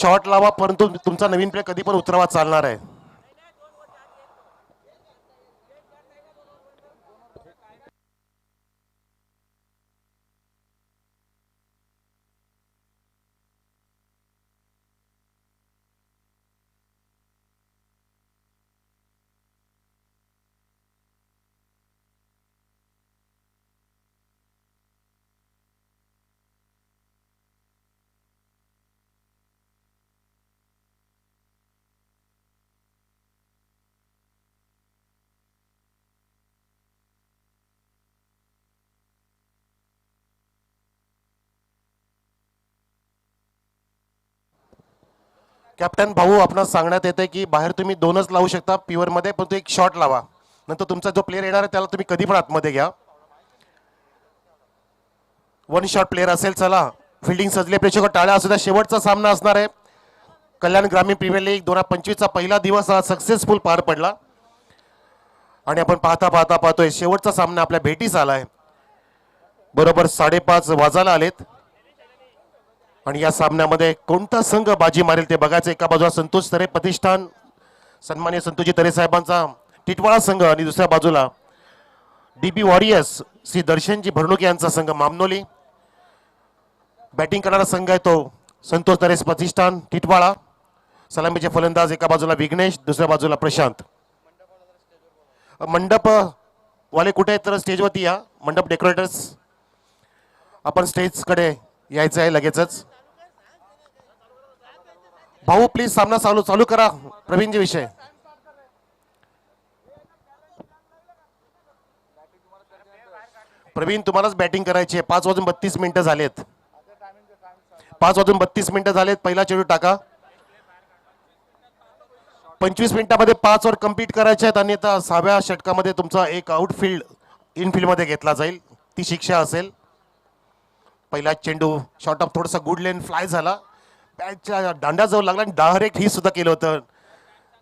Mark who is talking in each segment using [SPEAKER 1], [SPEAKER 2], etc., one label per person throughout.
[SPEAKER 1] Shot लावा, परंतु तुमचा नवीन प्ले कधी पण उतरवा, चालणार आहे. कॅप्टन भाऊ, आपणास सांगण्यात येते की बाहेर तुम्ही दोनच लावू शकता प्युअर मध्ये, पण तो एक शॉट लावा. नंतर तुमचा जो प्लेअर येणार आहे त्याला तुम्ही कधी पण आतमध्ये घ्या. वन शॉट प्लेअर असेल. चला, फिल्डिंग सजले प्रेक्षक, टाळ्या असू द्या. शेवटचा सामना असणार आहे. कल्याण ग्रामीण प्रीमियर लीग 2025चा पहिला दिवस हा सक्सेसफुल पार पडला आणि आपण पाहतोय शेवटचा सामना आपल्या भेटीस आलाय. बरोबर 5:30 वाजायला आलेत आणि या सामन्यामध्ये कोणता संघ बाजी मारेल ते बघायचं. एका बाजूला संतोष तरे प्रतिष्ठान, सन्माननीय संतोषजी तरे साहेबांचा टिटवाळा संघ, आणि दुसऱ्या बाजूला डीबी वॉरियर्स श्री दर्शनजी भरणुके यांचा संघ मामनोली. बॅटिंग करणारा संघ आहे तो संतोष तरे प्रतिष्ठान टिटवाळा. सलामीचे फलंदाज एका बाजूला विघ्नेश, दुसऱ्या बाजूला प्रशांत. मंडप वाले कुठे आहेत तर स्टेजवरती या. मंडप डेकोरेटर्स, आपण स्टेजकडे यायचं आहे लगेचच. भाऊ प्लीज सामना चालू करा. प्रवीणजी विषय. प्रवीण, तुम्हालाच बॅटिंग करायची आहे. 5:32 झालेत. 5:32 झालेत. पहिला चेंडू टाका. 25 मिनिटांमध्ये 5 ओव्हर कंप्लीट करायचे आहेत, आणि आता 6व्या षटकामध्ये तुमचा एक आउटफील्ड इनफील्ड मध्ये घेतला जाईल. ती शिक्षा असेल. पहिला चेंडू शॉर्ट ऑफ थोडासा गुड लेन फ्लाय झाला, बॅटच्या दांड्याजवळ लागला आणि डायरेक्ट ही सुद्धा केलं होतं.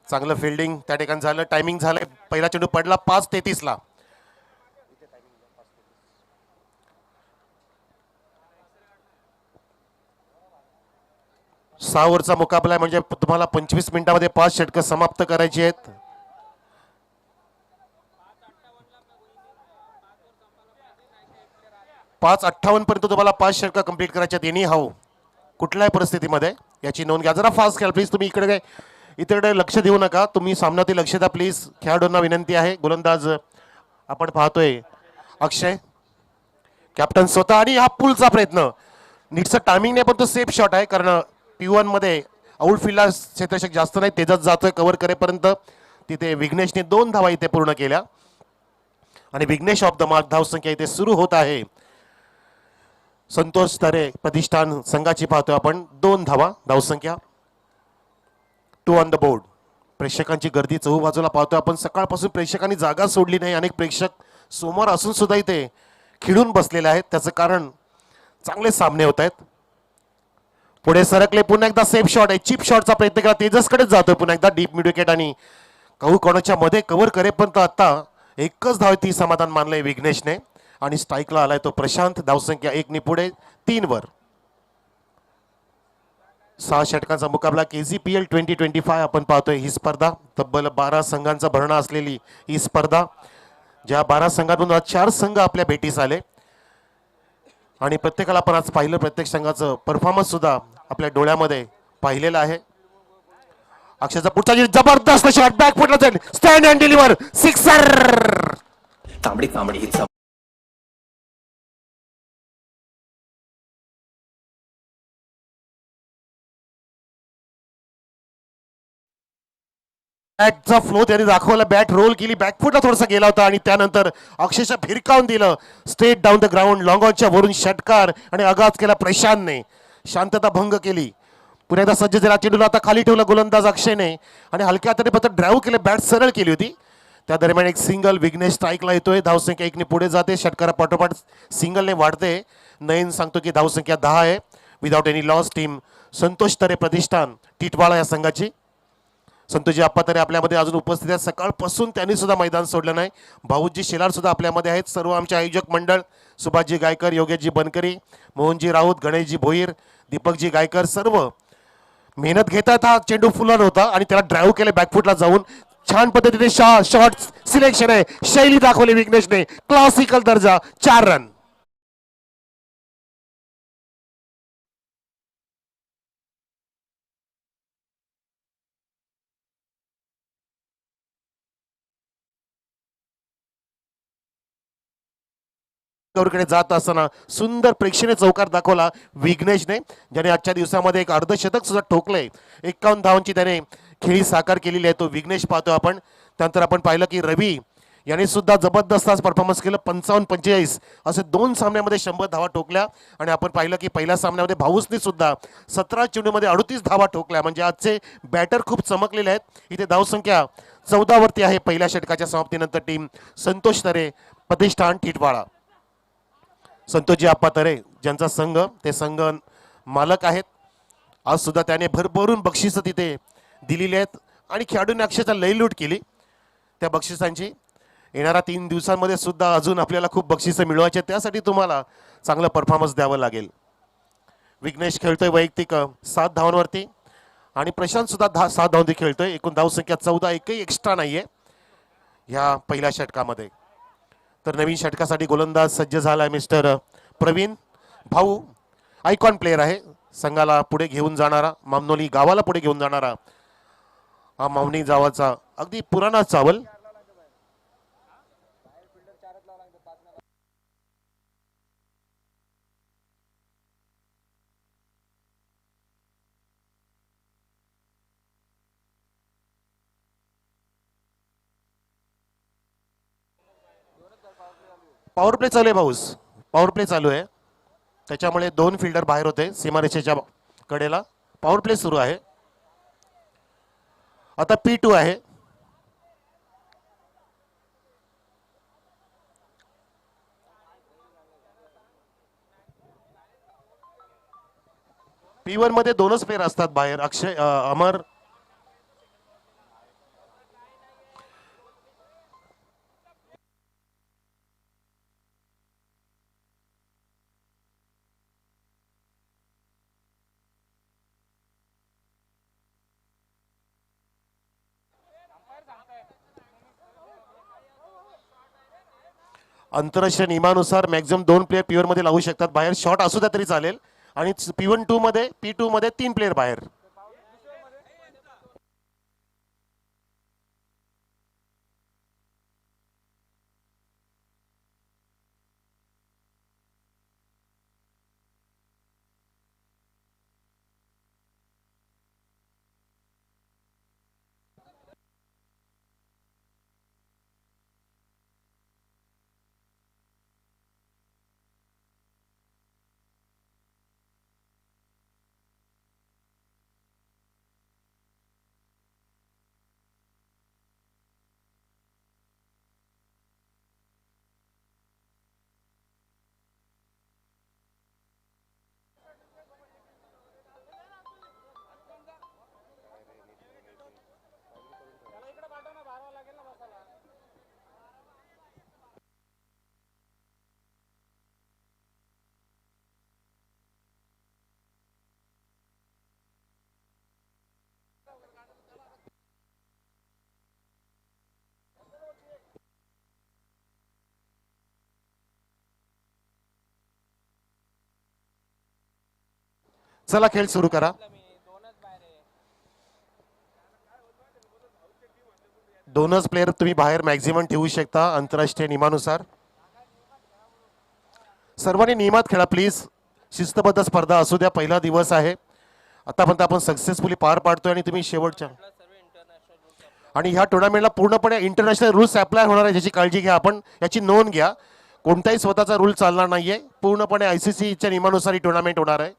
[SPEAKER 1] चांगलं फिल्डिंग त्या ठिकाणी झालं. टायमिंग झालंय. पहिला चेंडू पडला 5:33 ला. सहा ओव्हरचा मुकाबला आहे, म्हणजे तुम्हाला 25 मिनिटांमध्ये 5 षटकं समाप्त करायची आहेत. पाच 58 पर्यंत तुम्हाला 5 षटकं कंप्लीट करायचे आहेत. एनी हाऊ, कुठल्याही परिस्थितीमध्ये याची नोंद घ्या. जरा फास्ट खेळा प्लीज. तुम्ही इकडे लक्ष देऊ नका. तुम्ही सामन्यातील लक्ष द्या प्लीज. खेळाडूंना विनंती आहे. गोलंदाज आपण पाहतोय अक्षय, कॅप्टन स्वतः, आणि हा पुलचा प्रयत्न. नीटचा टायमिंग नाही, पण तो सेफ शॉट आहे, कारण P1 मध्ये आउटफील्डला क्षेत्ररक्षक जास्त नाही. तेजच जातोय कव्हर करेपर्यंत. तिथे विघ्नेशने 2 धावा इथे पूर्ण केल्या आणि विघ्नेश ऑफ द मार्क. धावसंख्या इथे सुरू होत आहे. संतोष तरे प्रतिष्ठान संघाची पाहतोय आपण. 2 धावा धावसंख्या. 2 ऑन द बोर्ड. प्रेक्षकांची गर्दी चहूबाजूला पाहतोय आपण. सकाळपासून प्रेक्षकांनी जागा सोडली नाही. अनेक प्रेक्षक सोमवार असून सुद्धा इथे खिळून बसलेले आहेत. त्याचं कारण चांगले सामने होत आहेत. पुढे सरकले. पुन्हा एकदा सेफ शॉट आहे. चिप शॉटचा प्रयत्न केला. तेजसकडेच जातोय पुन्हा एकदा. डीप मिड विकेट आणि कोणाच्या मध्ये कव्हर करेपर्यंत आता एकच धाव ती समाधान मानलंय विघ्नेशने, आणि स्ट्राईकला आलाय तो प्रशांत. धावसंख्या 1 ने पुढे 3 वर. 6 षटकांचा मुकाबला KCPL 2025 आपण पाहतोय. ही स्पर्धा तब्बल 12 संघांचा भरणा असलेली ही स्पर्धा, ज्या 12 संघातून 4 संघ आपल्या भेटीस आले, आणि प्रत्येकाला आपण आज पाहिलं. प्रत्येक संघाचं परफॉर्मन्स सुद्धा आपल्या डोळ्यामध्ये पाहिलेला आहे. अक्षयचा पुढचा जबरदस्त शॉट बॅक फुटला जाईल. Stand and deliver sixer.
[SPEAKER 2] तांबडी तांबडी हिचा
[SPEAKER 1] बॅटचा फ्लो त्यांनी दाखवला. बॅट रोल केली, बॅकफुटला थोडासा गेला होता, आणि त्यानंतर अक्षयच्या फिरकावून दिलं straight down the ground. Long ऑनच्या वरून षटकार आणि आघात केला प्रशांतने. शांतता भंग केली. पुन्हा एकदा सज्ज झाला. चेंडूला आता खाली ठेवला गोलंदाज अक्षयने, आणि हलक्या तरी फक्त ड्राईव्ह केले. बॅट सरळ केली होती. त्या दरम्यान एक सिंगल. विघ्नेश स्ट्राईकला येतोय. धावसंख्या 1 ने पुढे जाते. षटकारा पाठोपाठ सिंगलने वाढते. नयन सांगतो की धावसंख्या 10 आहे. Without any loss. Team Santosh Tare Pratishthan Titwala या संघाची. संतोषजी आप्पा तरे आपल्यामध्ये अजून उपस्थित आहेत. सकाळपासून त्यांनी सुद्धा मैदान सोडलं नाही. भाऊजी शेलार सुद्धा आपल्यामध्ये आहेत. सर्व आमचे आयोजक मंडळ, सुभाषजी गायकर, योगेशजी बनकरी, मोहनजी राऊत, गणेशजी भोईर, दीपकजी गायकर, सर्व मेहनत घेतात, हा चेंडू फुलर होता आणि त्याला ड्राईव्ह केले बॅकफुटला जाऊन. छान पद्धतीने शॉट सिलेक्शन आहे, शैली दाखवली विघ्नेशने, क्लासिकल दर्जा. 4 रन. कडे जात असताना सुंदर प्रेक्षणीय चौकार दाखवला विघ्नेशने, ज्याने आजच्या दिवसामध्ये एक अर्धशतक सुद्धा ठोकलंय. 51 धावांची त्याने खेळी साकार केलेली आहे. तो विघ्नेश पाहतो आपण. त्यानंतर आपण पाहिलं की रवी याने सुद्धा जबरदस्त आज परफॉर्मन्स केलं. 55-45 असे 2 सामन्यामध्ये 100 धावा ठोकल्या. आणि आपण पाहिलं की पहिल्या सामन्यामध्ये भाऊसने सुद्धा 17 चेंडूमध्ये 38 धावा ठोकल्या. म्हणजे आजचे बॅटर खूप चमकलेले आहेत. इथे धावसंख्या 14 वरती आहे पहिल्या षटकाच्या समाप्तीनंतर. टीम संतोष तरे, प्रतिष्ठान टिटवाळा. संतोषजी आप्पा तरे ज्यांचा संघ, ते संघ मालक आहेत. आज सुद्धा त्याने भरभरून बक्षिसं तिथे दिलेली आहेत आणि खेळाडूंनी अक्षरशः लयलूट केली त्या बक्षिसांची. येणाऱ्या 3 दिवसांमध्ये सुद्धा अजून आपल्याला खूप बक्षिसं मिळवायची, त्यासाठी तुम्हाला चांगलं परफॉर्मन्स द्यावं लागेल. विघ्नेश खेळतोय वैयक्तिक 7 धावांवरती आणि प्रशांत सुद्धा 7 धावांवरती खेळतोय. एकूण धावसंख्या 14, एकही एक्स्ट्रा नाहीये ह्या पहिल्या षटकामध्ये. तर नवीन षटकासाठी गोलंदाज सज्ज झालाय मिस्टर प्रवीण भाऊ. आयकॉन प्लेयर आहे, संघाला पुढे घेऊन जाणारा, मामनोली गावाला पुढे घेऊन जाणारा हा मावनी जावाचा अगदी पुराणा चावल. पॉवर प्ले चालू आहे भाऊस, पॉवर प्ले चालू आहे. त्याच्यामुळे 2 फिल्डर बाहेर होते सीमारेषेच्या कडेला. पॉवर प्ले सुरू आहे. आता P2 आहे. P1 मध्ये 2च प्लेयर असतात बाहेर, अक्षय अमर. आंतरराष्ट्रीय नियमानुसार मॅक्झिमम 2 प्लेयर P1 मध्ये लावू शकतात बाहेर. शॉट असू द्या तरी चालेल. आणि P2 मध्ये 3 प्लेयर बाहेर. चला खेळ सुरू करा. 2च प्लेयर तुम्ही बाहेर मॅक्झिमम ठेवू शकता आंतरराष्ट्रीय नियमानुसार. सर्वांनी नियमात खेळा प्लीज. शिस्तबद्ध स्पर्धा असू द्या, पहिला दिवस आहे. आतापर्यंत आपण सक्सेसफुली पार पाडतोय आणि तुम्ही शेवटच्या, आणि ह्या टुर्नामेंटला पूर्णपणे इंटरनॅशनल रूल्स अप्लाय होणार आहे, ज्याची काळजी घ्या आपण, याची नोंद घ्या. कोणताही स्वतःचा रूल चालणार नाहीये. पूर्णपणे ICCच्या नियमानुसार ही टुर्नामेंट होणार आहे.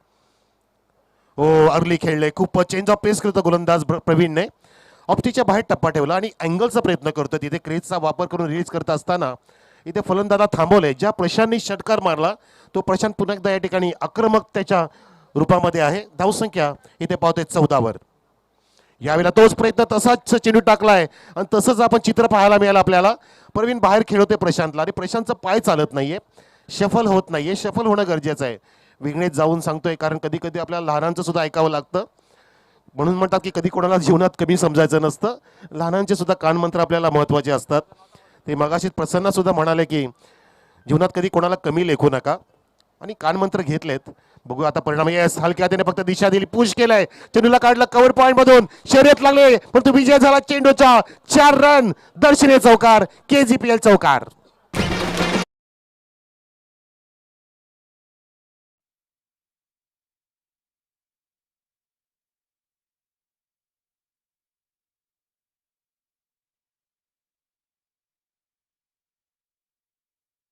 [SPEAKER 1] हो, अर्ली खेळले, खूप चेंज ऑफ पेस करतो गोलंदाज प्रवीणने. ऑप्टीच्या बाहेर टप्पा ठेवला आणि अँगलचा प्रयत्न करतो. तिथे क्रेजचा वापर करून रिलीज करत असताना इथे फलंदाजाला थांबवले. ज्या प्रशांतने षटकार मारला तो प्रशांत पुन्हा एकदा या ठिकाणी आक्रमकतेच्या रूपामध्ये आहे. धावसंख्या इथे पावते 14 वर. यावेळेला तोच प्रयत्न, तसाच चेंडू टाकलाय आणि तसंच आपण चित्र पाहायला मिळालं आपल्याला. प्रवीण बाहेर खेळवते प्रशांतला आणि प्रशांतचा पाय चालत नाहीये, शफल होत नाहीये. शफल होणं गरजेचं आहे. विघ्नेश जाऊन सांगतोय, कारण कधी कधी आपल्याला लहानांचं सुद्धा ऐकावं लागतं. म्हणून म्हणतात की कधी कोणाला जीवनात कमी समजायचं नसतं. लहानांचे सुद्धा कानमंत्र आपल्याला महत्त्वाचे असतात. ते मगाशी प्रसन्न सुद्धा म्हणाले की जीवनात कधी कोणाला कमी लेखू नका आणि कानमंत्र घेतलेत. बघू आता परिणाम. येस, हलक्या हाताने फक्त दिशा दिली, पुश केलाय, चेंडूला काढलं कव्हर पॉइंट मधून, शर्यत लागले पण तो विजय झाला चेंडूचा. 4 रन, दर्शनीय चौकार, KGPL चौकार.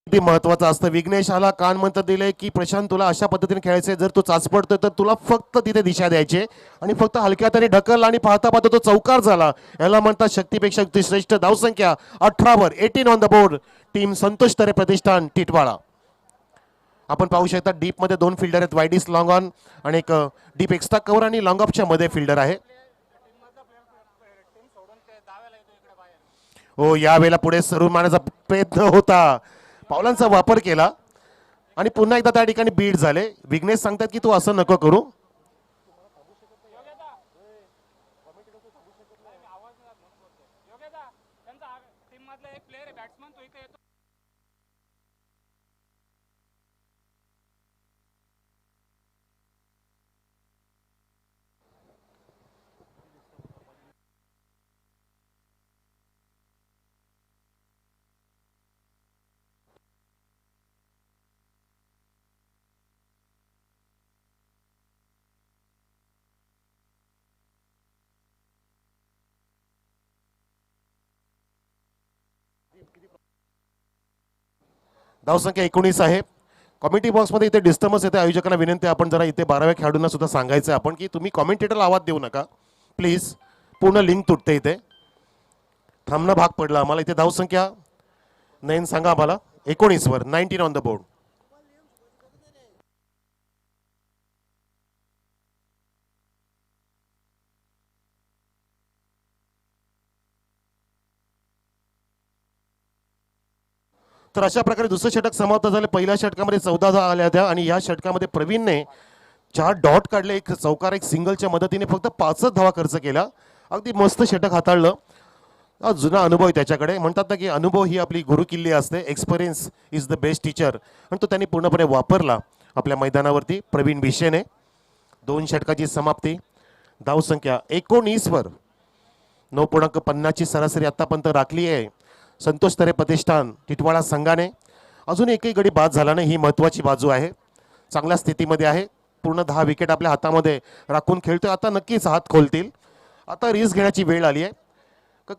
[SPEAKER 1] किती महत्वाचं असतं. विघ्नेशाला कान मंत्र दिले की प्रशांत तुला अशा पद्धतीने खेळायचे, जर तू चाचपडतोय तर तुला फक्त तिथे दिशा द्यायची आणि फक्त हलक्या हाताने ढकल आणि पाहता पाहता तो चौकार झाला. याला म्हणतात शक्तीपेक्षा युक्ती श्रेष्ठ. धावसंख्या 18 वर, 18 on the board. Team Santosh Tare Pratishthan Titwala. आपण पाहू शकता डीप मध्ये 2 फिल्डर आहेत, वाईडिस लॉंग ऑन आणि एक डीप एक्स्ट्रा कव्हर आणि लॉंग ऑफच्या मध्ये फिल्डर आहे. हो, यावेळेला पुढे सरून मारण्याचा प्रयत्न होता, पावलांचा वापर केला आणि पुन्हा एकदा त्या ठिकाणी बीट झाले. विघ्नेश सांगतात की तू असं नको करू. धावसंख्या 19 आहे. कॉमेंट्री बॉक्समध्ये इथे डिस्टर्बन्स येते. आयोजकांना विनंती आहे, आपण जरा इथे 12व्या खेळाडूंना सुद्धा सांगायचं आपण की तुम्ही कॉमेंटेटरला आवाज देऊ नका प्लीज. पूर्ण लिंक तुटते इथे. थांबणं भाग पडला आम्हाला. इथे धावसंख्या नयन सांगा आम्हाला. 19 वर, 19 ऑन द बोर्ड. तर अशा प्रकारे दुसरं षटक समाप्त झाले. पहिल्या षटकामध्ये 14 धावा आल्या होत्या आणि या षटकामध्ये प्रवीणने 4 डॉट काढले, एक चौकार, एक सिंगलच्या मदतीने फक्त 5च धावा खर्च केला. अगदी मस्त षटक हाताळलं. हा जुना अनुभव आहे त्याच्याकडे. म्हणतात ना की अनुभव ही आपली गुरुकिल्ली असते. Experience is the best teacher. आणि तो त्यांनी पूर्णपणे वापरला आपल्या मैदानावरती प्रवीण भिशेने. 2 षटकाची समाप्ती. धावसंख्या 19 वर, 9.50 ची सरासरी आतापर्यंत राखली आहे संतोष तरे प्रतिष्ठान टिटवाळा संघाने. अजून एकही गडी बाद झाला नाही, ही महत्त्वाची बाजू आहे. चांगल्या स्थितीमध्ये आहे. पूर्ण 10 विकेट आपल्या हातामध्ये राखून खेळतोय. आता नक्कीच हात खोलतील. आता रिस्क घेण्याची वेळ आली आहे.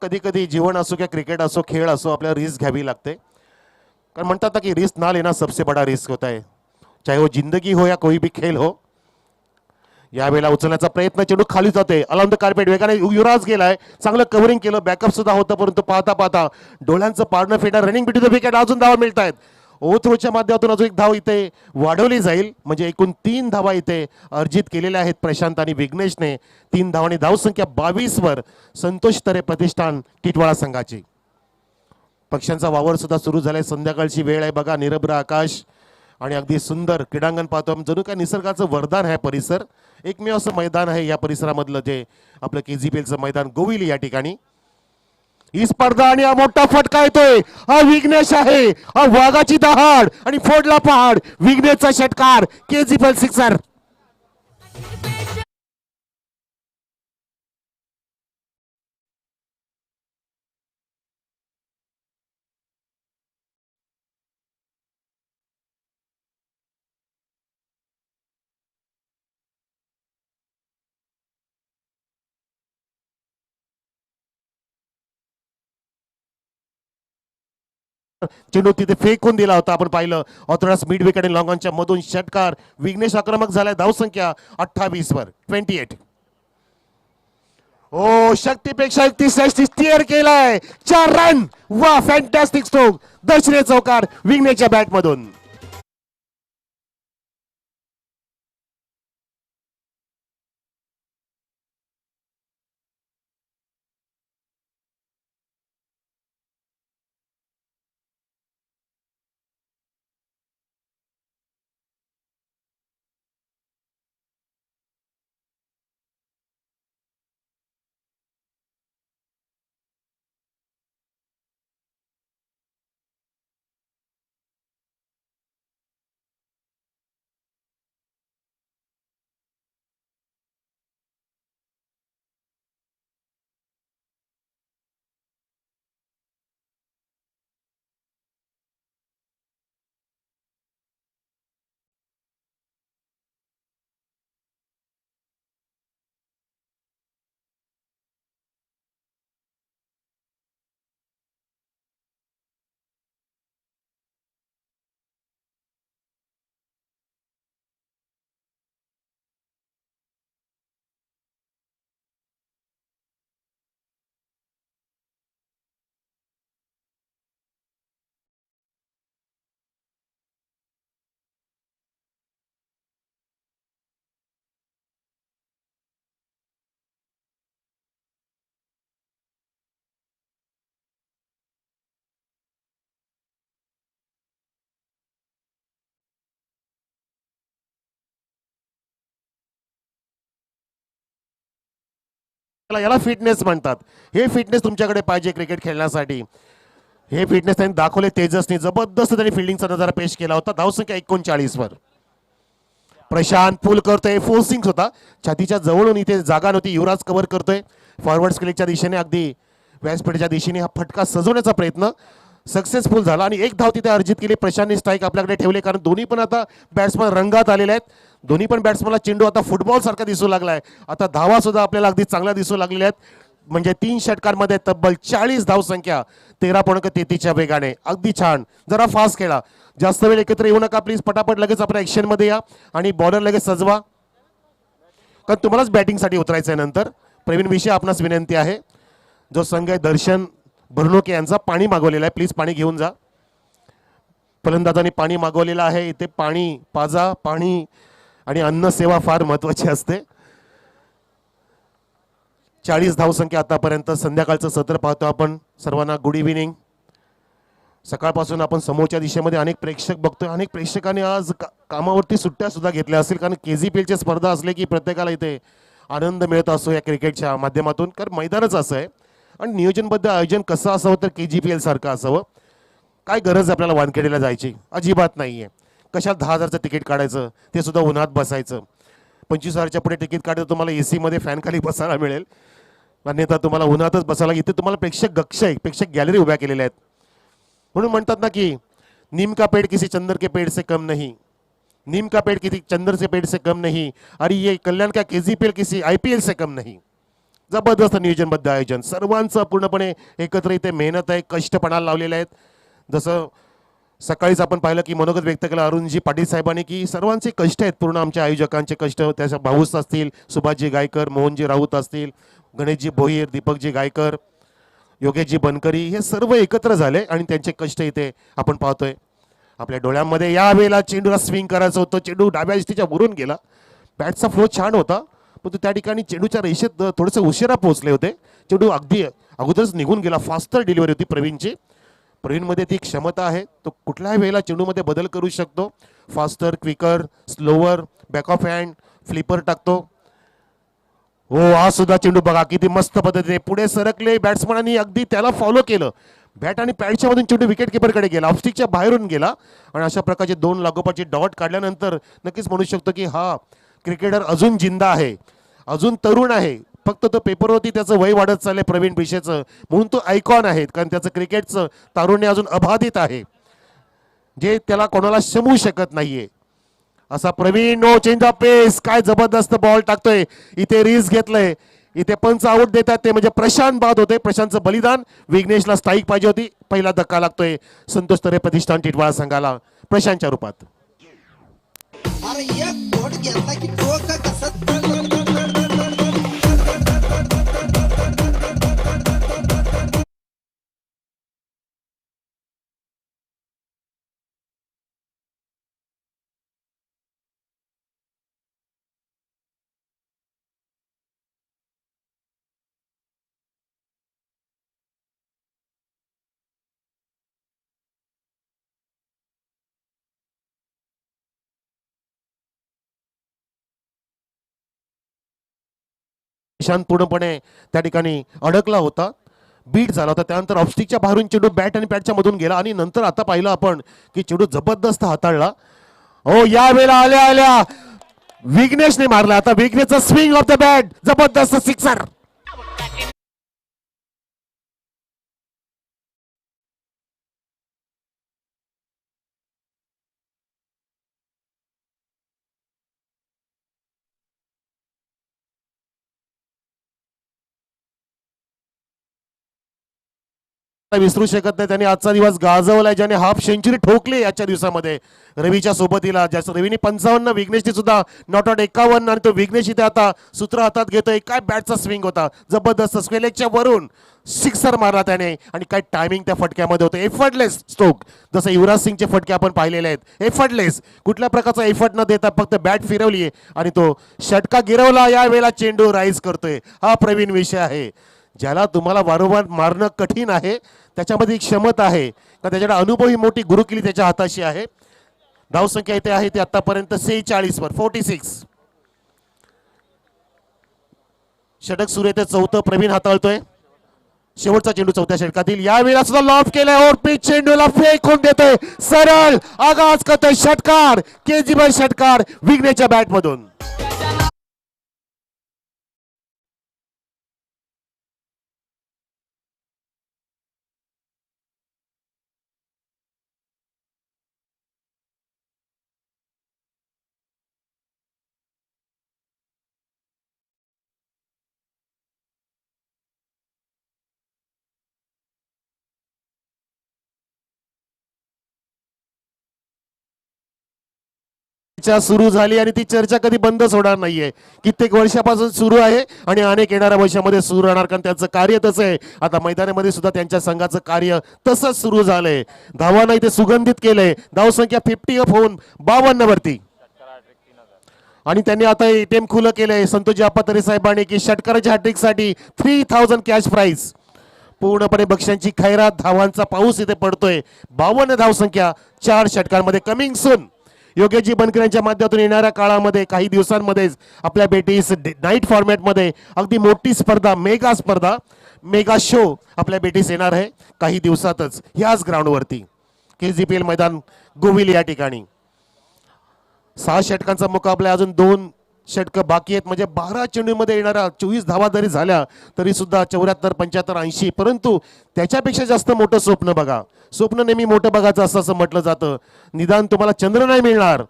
[SPEAKER 1] कधी कधी जीवन असो किंवा क्रिकेट असो, खेळ असो, आपल्याला रिस्क घ्यावी लागते. कारण म्हणतात ना की रिस्क ना लेना सबसे बडा रिस्क होता है, चाहे वो जिंदगी हो या कोई भी खेल हो. यावेळेला उचलण्याचा प्रयत्न, चेंडू खाली जाते, अलाउंड द कार्पेट, वेगाने युवराज गेलाय, चांगलं कव्हरिंग केलं, बॅकअप सुद्धा होतं, परंतु पाहता पाहता डोळ्यांचं पारणं फेटा, रनिंग बिटू द विकेट. अजून धावा मिळत आहेत. ओथ्रोच्या माध्यमातून अजून एक धाव इथे वाढवली जाईल. म्हणजे एकूण 3 धावा इथे अर्जित केलेल्या आहेत प्रशांत आणि विघ्नेशने. 3 धावांनी धावसंख्या 22 वर संतोष तरे प्रतिष्ठान टिटवाळा संघाची. पक्ष्यांचा वावर सुद्धा सुरू झालाय. संध्याकाळची वेळ आहे बघा, निरभ्र आकाश आणि अगदी सुंदर क्रीडांगण पाहतो. जणू काय निसर्गाचं वरदान आहे परिसर. एकमेव असं मैदान आहे या परिसरामधलं जे आपलं KGPLचं मैदान गोविली या ठिकाणी. ही स्पर्धा आणि हा मोठा फटका येतोय. हा विघ्नेश आहे, हा वाघाची दहाड आणि फोडला पहाड. विघ्नेशचा षटकार, KGPL सिक्सर. चेंडू तिथे फेकून दिला होता, आपण पाहिलं. ऑथोडॉक्स मिड विकेट आणि लॉंग ऑनच्या मधून षटकार. विघ्नेश आक्रमक झालाय. धावसंख्या 28 वर, 28. ओ, शक्तीपेक्षा युक्ती श्रेष्ठ, स्टिअर केलाय. 4 रन. वा, फॅन्टॅस्टिक स्ट्रोक. दर्शनीय चौकार विघ्नेशच्या बॅट मधून. याला फिटनेस म्हणतात. हे फिटनेस तुमच्याकडे पाहिजे क्रिकेट खेळण्यासाठी. हे फिटनेस त्यांनी दाखवले. तेजसने जबरदस्त त्यांनी फिल्डिंगचा नजारा पेश केला होता. धावसंख्या 39 वर. प्रशांत पुल करतोय. फोर्सिंग होता छातीच्या जवळून, इथे जागा नव्हती. युवराज कव्हर करतोय फॉरवर्ड स्क्रीनच्या दिशेने, अगदी व्यासपीठाच्या दिशेने. हा फटका सजवण्याचा प्रयत्न सक्सेसफुल झाला आणि एक धाव तिथे अर्जित केली. प्रशांतने स्ट्राईक आपल्याकडे ठेवले, कारण दोन्ही पण आता बॅट्समन रंगात आलेले आहेत. दोन्ही पण बॅट्समनला चेंडू आता फुटबॉल सारखा दिसू लागलाय. आता धावा सुद्धा आपल्याला अगदी चांगल्या दिसू लागलेल्या आहेत. म्हणजे 3 षटकांमध्ये तब्बल 40 धावसंख्या 13.33च्या वेगाने. अगदी छान. जरा फास्ट खेळा, जास्त वेळ एकत्र येऊ नका प्लीज. पटापट लगेच आपल्या ऍक्शन मध्ये या आणि बॉलर लगेच सजवा, कारण तुम्हालाच बॅटिंगसाठी उतरायचं आहे नंतर. प्रवीण विषय आपणास विनंती आहे. जो संघ आहे दर्शन भरणोके यांचा, पाणी मागवलेलं आहे, प्लीज पाणी घेऊन जा. फलंदाजांनी पाणी मागवलेलं आहे. इथे पाणी पाजा. पाणी आणि अन्न सेवा फार महत्वाची असते. 40 धावसंख्या आतापर्यंत. संध्याकाळचं सत्र पाहतो आपण. सर्वांना गुड इव्हिनिंग. सकाळपासून आपण समोरच्या दिशेमध्ये अनेक प्रेक्षक बघतोय. अनेक प्रेक्षकांनी आज कामावरती सुट्ट्या सुद्धा घेतल्या असतील, कारण KGPLची स्पर्धा असले की प्रत्येकाला इथे आनंद मिळत असतो या क्रिकेटच्या माध्यमातून. कारण मैदानच असं आहे आणि नियोजनबद्ध आयोजन कसं असावं तर KGPL सारखं असावं. काय गरज आपल्याला वानखेडेला जायची? अजिबात नाहीये. कशाला 10,000चं तिकीट काढायचं, ते सुद्धा उन्हात बसायचं. 25,000च्या पुढे तिकीट काढायचं तुम्हाला AC मध्ये फॅन खाली बसायला मिळेल, अन्यथा तुम्हाला उन्हातच बसायला. इथे तुम्हाला प्रेक्षक गक्ष आहे, प्रेक्षक गॅलरी उभ्या केलेल्या आहेत. म्हणून म्हणतात ना की नीम का पेड़ किसी चंदर के पेड़ से कम नहीं, नीम का पेड़ किसी चंदर से पेड़ से कम नहीं, अरे ये कल्याण का KGPL किसी IPL से कम नहीं. जबरदस्त नियोजनबद्ध आयोजन, सर्वांचं पूर्णपणे एकत्र इथे मेहनत आहे, कष्टपणाला लावलेले आहेत. जसं सकाळीच आपण पाहिलं की मनोगत व्यक्त केलं अरुणजी पाटील साहेबांनी की सर्वांचे कष्ट आहेत, पूर्ण आमच्या आयोजकांचे कष्ट. त्याच्या भाऊस असतील, सुभाषजी गायकर, मोहनजी राऊत असतील, गणेशजी भोईर, दीपकजी गायकर, योगेशजी बनकरी, हे सर्व एकत्र झाले आणि त्यांचे कष्ट इथे आपण पाहतोय आपल्या डोळ्यांमध्ये. या वेळेला चेंडूला स्विंग करायचं होतं. चेंडू डाव्या इष्टीच्या वरून गेला. बॅटचा फ्लो छान होता, पण त्या ठिकाणी चेंडूच्या रेषेत थोडंसं उशिरा पोहोचले होते. चेंडू अगदी अगोदरच निघून गेला. फास्टर डिलिव्हरी होती प्रवीणची. प्रवीणमध्ये ती क्षमता आहे, तो कुठल्याही वेळेला चेंडूमध्ये बदल करू शकतो. Faster, quicker, slower, back of hand, flipper टाकतो. हो, हा सुद्धा चेंडू बघा किती मस्त पद्धतीने पुढे सरकले. बॅट्समनांनी अगदी त्याला फॉलो केलं. बॅट आणि पॅडच्या मधून चेंडू विकेट किपरकडे गेला, ऑफस्टिकच्या बाहेरून गेला आणि अशा प्रकारचे 2 लागोपाठचे डॉट काढल्यानंतर नक्कीच म्हणू शकतो की हा क्रिकेटर अजून जिंदा आहे, अजून तरुण आहे. फक्त तो पेपरवरती त्याचं वय वाढत चाललंय प्रवीण भिशेचं, म्हणून तो आयकॉन आहे, कारण त्याचं क्रिकेटचं तारुण्य अजून अबाधित आहे, जे त्याला कोणाला शमू शकत नाहीये. असा प्रवीण. नो चेंज ऑफ पेस. काय जबरदस्त बॉल टाकतोय. इथे रिस्क घेतलंय. इथे पंच आउट देतात ते म्हणजे प्रशांत बाद होते. प्रशांतचं बलिदान. विघ्नेशला स्ट्राईक पाहिजे होती. पहिला धक्का लागतोय संतोष तरे प्रतिष्ठान टिटवाळा संघाला प्रशांतच्या रूपात.
[SPEAKER 3] अरे एक बोट घेतला की डोकं कसं
[SPEAKER 1] प्रशांत पूर्णपणे त्या ठिकाणी अडकला होता, बीट झाला होता. त्यानंतर ऑफस्टिकच्या बाहेरून चेंडू बॅट आणि पॅडच्या मधून गेला आणि नंतर आता पाहिलं आपण की चेंडू जबरदस्त हाताळला. हो, या वेळेला आल्या आल्या विघ्नेशने मारला. आता विघ्नेशचा स्विंग ऑफ द बॅट, जबरदस्त सिक्सर. विसरू शकत नाही. त्यांनी आजचा दिवस गाजवलाय, ज्याने हाफ सेंचुरी ठोकली आजच्या दिवसामध्ये रवीच्या सोबतीला. ज्याचं रवीने 55, विघ्नेशने सुद्धा नॉट आउट 51 आणि तो विघ्नेश इथे आता सूत्र हातात घेतोय. काय बॅटचा स्विंग होता, जबरदस्त. स्क्वेलेजच्या वरून सिक्सर मारला त्याने आणि काय टायमिंग त्या फटक्यामध्ये होतं. एफर्टलेस स्ट्रोक, जसं युवराज सिंगचे फटके आपण पाहिलेले आहेत. एफर्टलेस, कुठल्या प्रकारचा एफर्ट न देता फक्त बॅट फिरवली आणि तो षटका गिरवला. या वेळेला चेंडू राईज करतोय. हा प्रवीण विषय आहे, ज्याला तुम्हाला वारंवार मारणं कठीण आहे. त्याच्यामध्ये एक क्षमता आहे का त्याच्याकडे अनुभवी मोठी गुरुकिल्ली त्याच्या हाताशी आहे. धावसंख्या इथे आहे ती आतापर्यंत 46 वर 46. षटक सुरू येते चौथं प्रवीण हाताळतोय शेवटचा चेंडू चौथ्या षटकातील यावेळेला सुद्धा लॉफ केलाय और पिच चेंडूला फेकून देतोय सरळ आगाज करतोय षटकार केजीबल षटकार विघ्नेच्या बॅट मधून चर्चा सुरू झाली आणि ती चर्चा कधी बंदच होणार नाहीये कित्येक वर्षापासून सुरू आहे आणि अनेक येणाऱ्या वर्षामध्ये सुरू राहणार कारण त्यांचं कार्य तसं आहे आता मैदानामध्ये सुद्धा त्यांच्या संघाचं कार्य तसंच सुरू झालंय धावांना इथे सुगंधित केलंय धावसंख्या 50 अप होऊन 52 वरती आणि त्यांनी आता एटीएम खुलं केलंय संतोषजी आप्पातरे साहेबांनी की षटकाराच्या हॅट्रिक साठी 3000 कॅश प्राइज पूर्णपणे बक्षांची खैरात धावांचा पाऊस इथे पडतोय 52 धावसंख्या 4 षटकांमध्ये कमिंग सून योगेशजी बनकर यांच्या माध्यमातून येणाऱ्या काळामध्ये काही दिवसांमध्येच आपल्या बेटीस नाईट फॉर्मॅटमध्ये अगदी मोठी स्पर्धा मेगा शो आपल्या बेटीस येणार आहे काही दिवसातच ह्याच ग्राउंडवरती KGPL मैदान गोविल या ठिकाणी 6 षटकांचा मुकाबला अजून 2 षटकं बाकी आहेत म्हणजे 12 चेंडूमध्ये येणाऱ्या 24 धावा जरी झाल्या तरी सुद्धा 74 75 80 परंतु त्याच्यापेक्षा जास्त मोठं स्वप्न बघा स्वप्न नेहमी मोठं बघायचं असं म्हटलं जातं निदान तुम्हाला चंद्र नाही मिळणार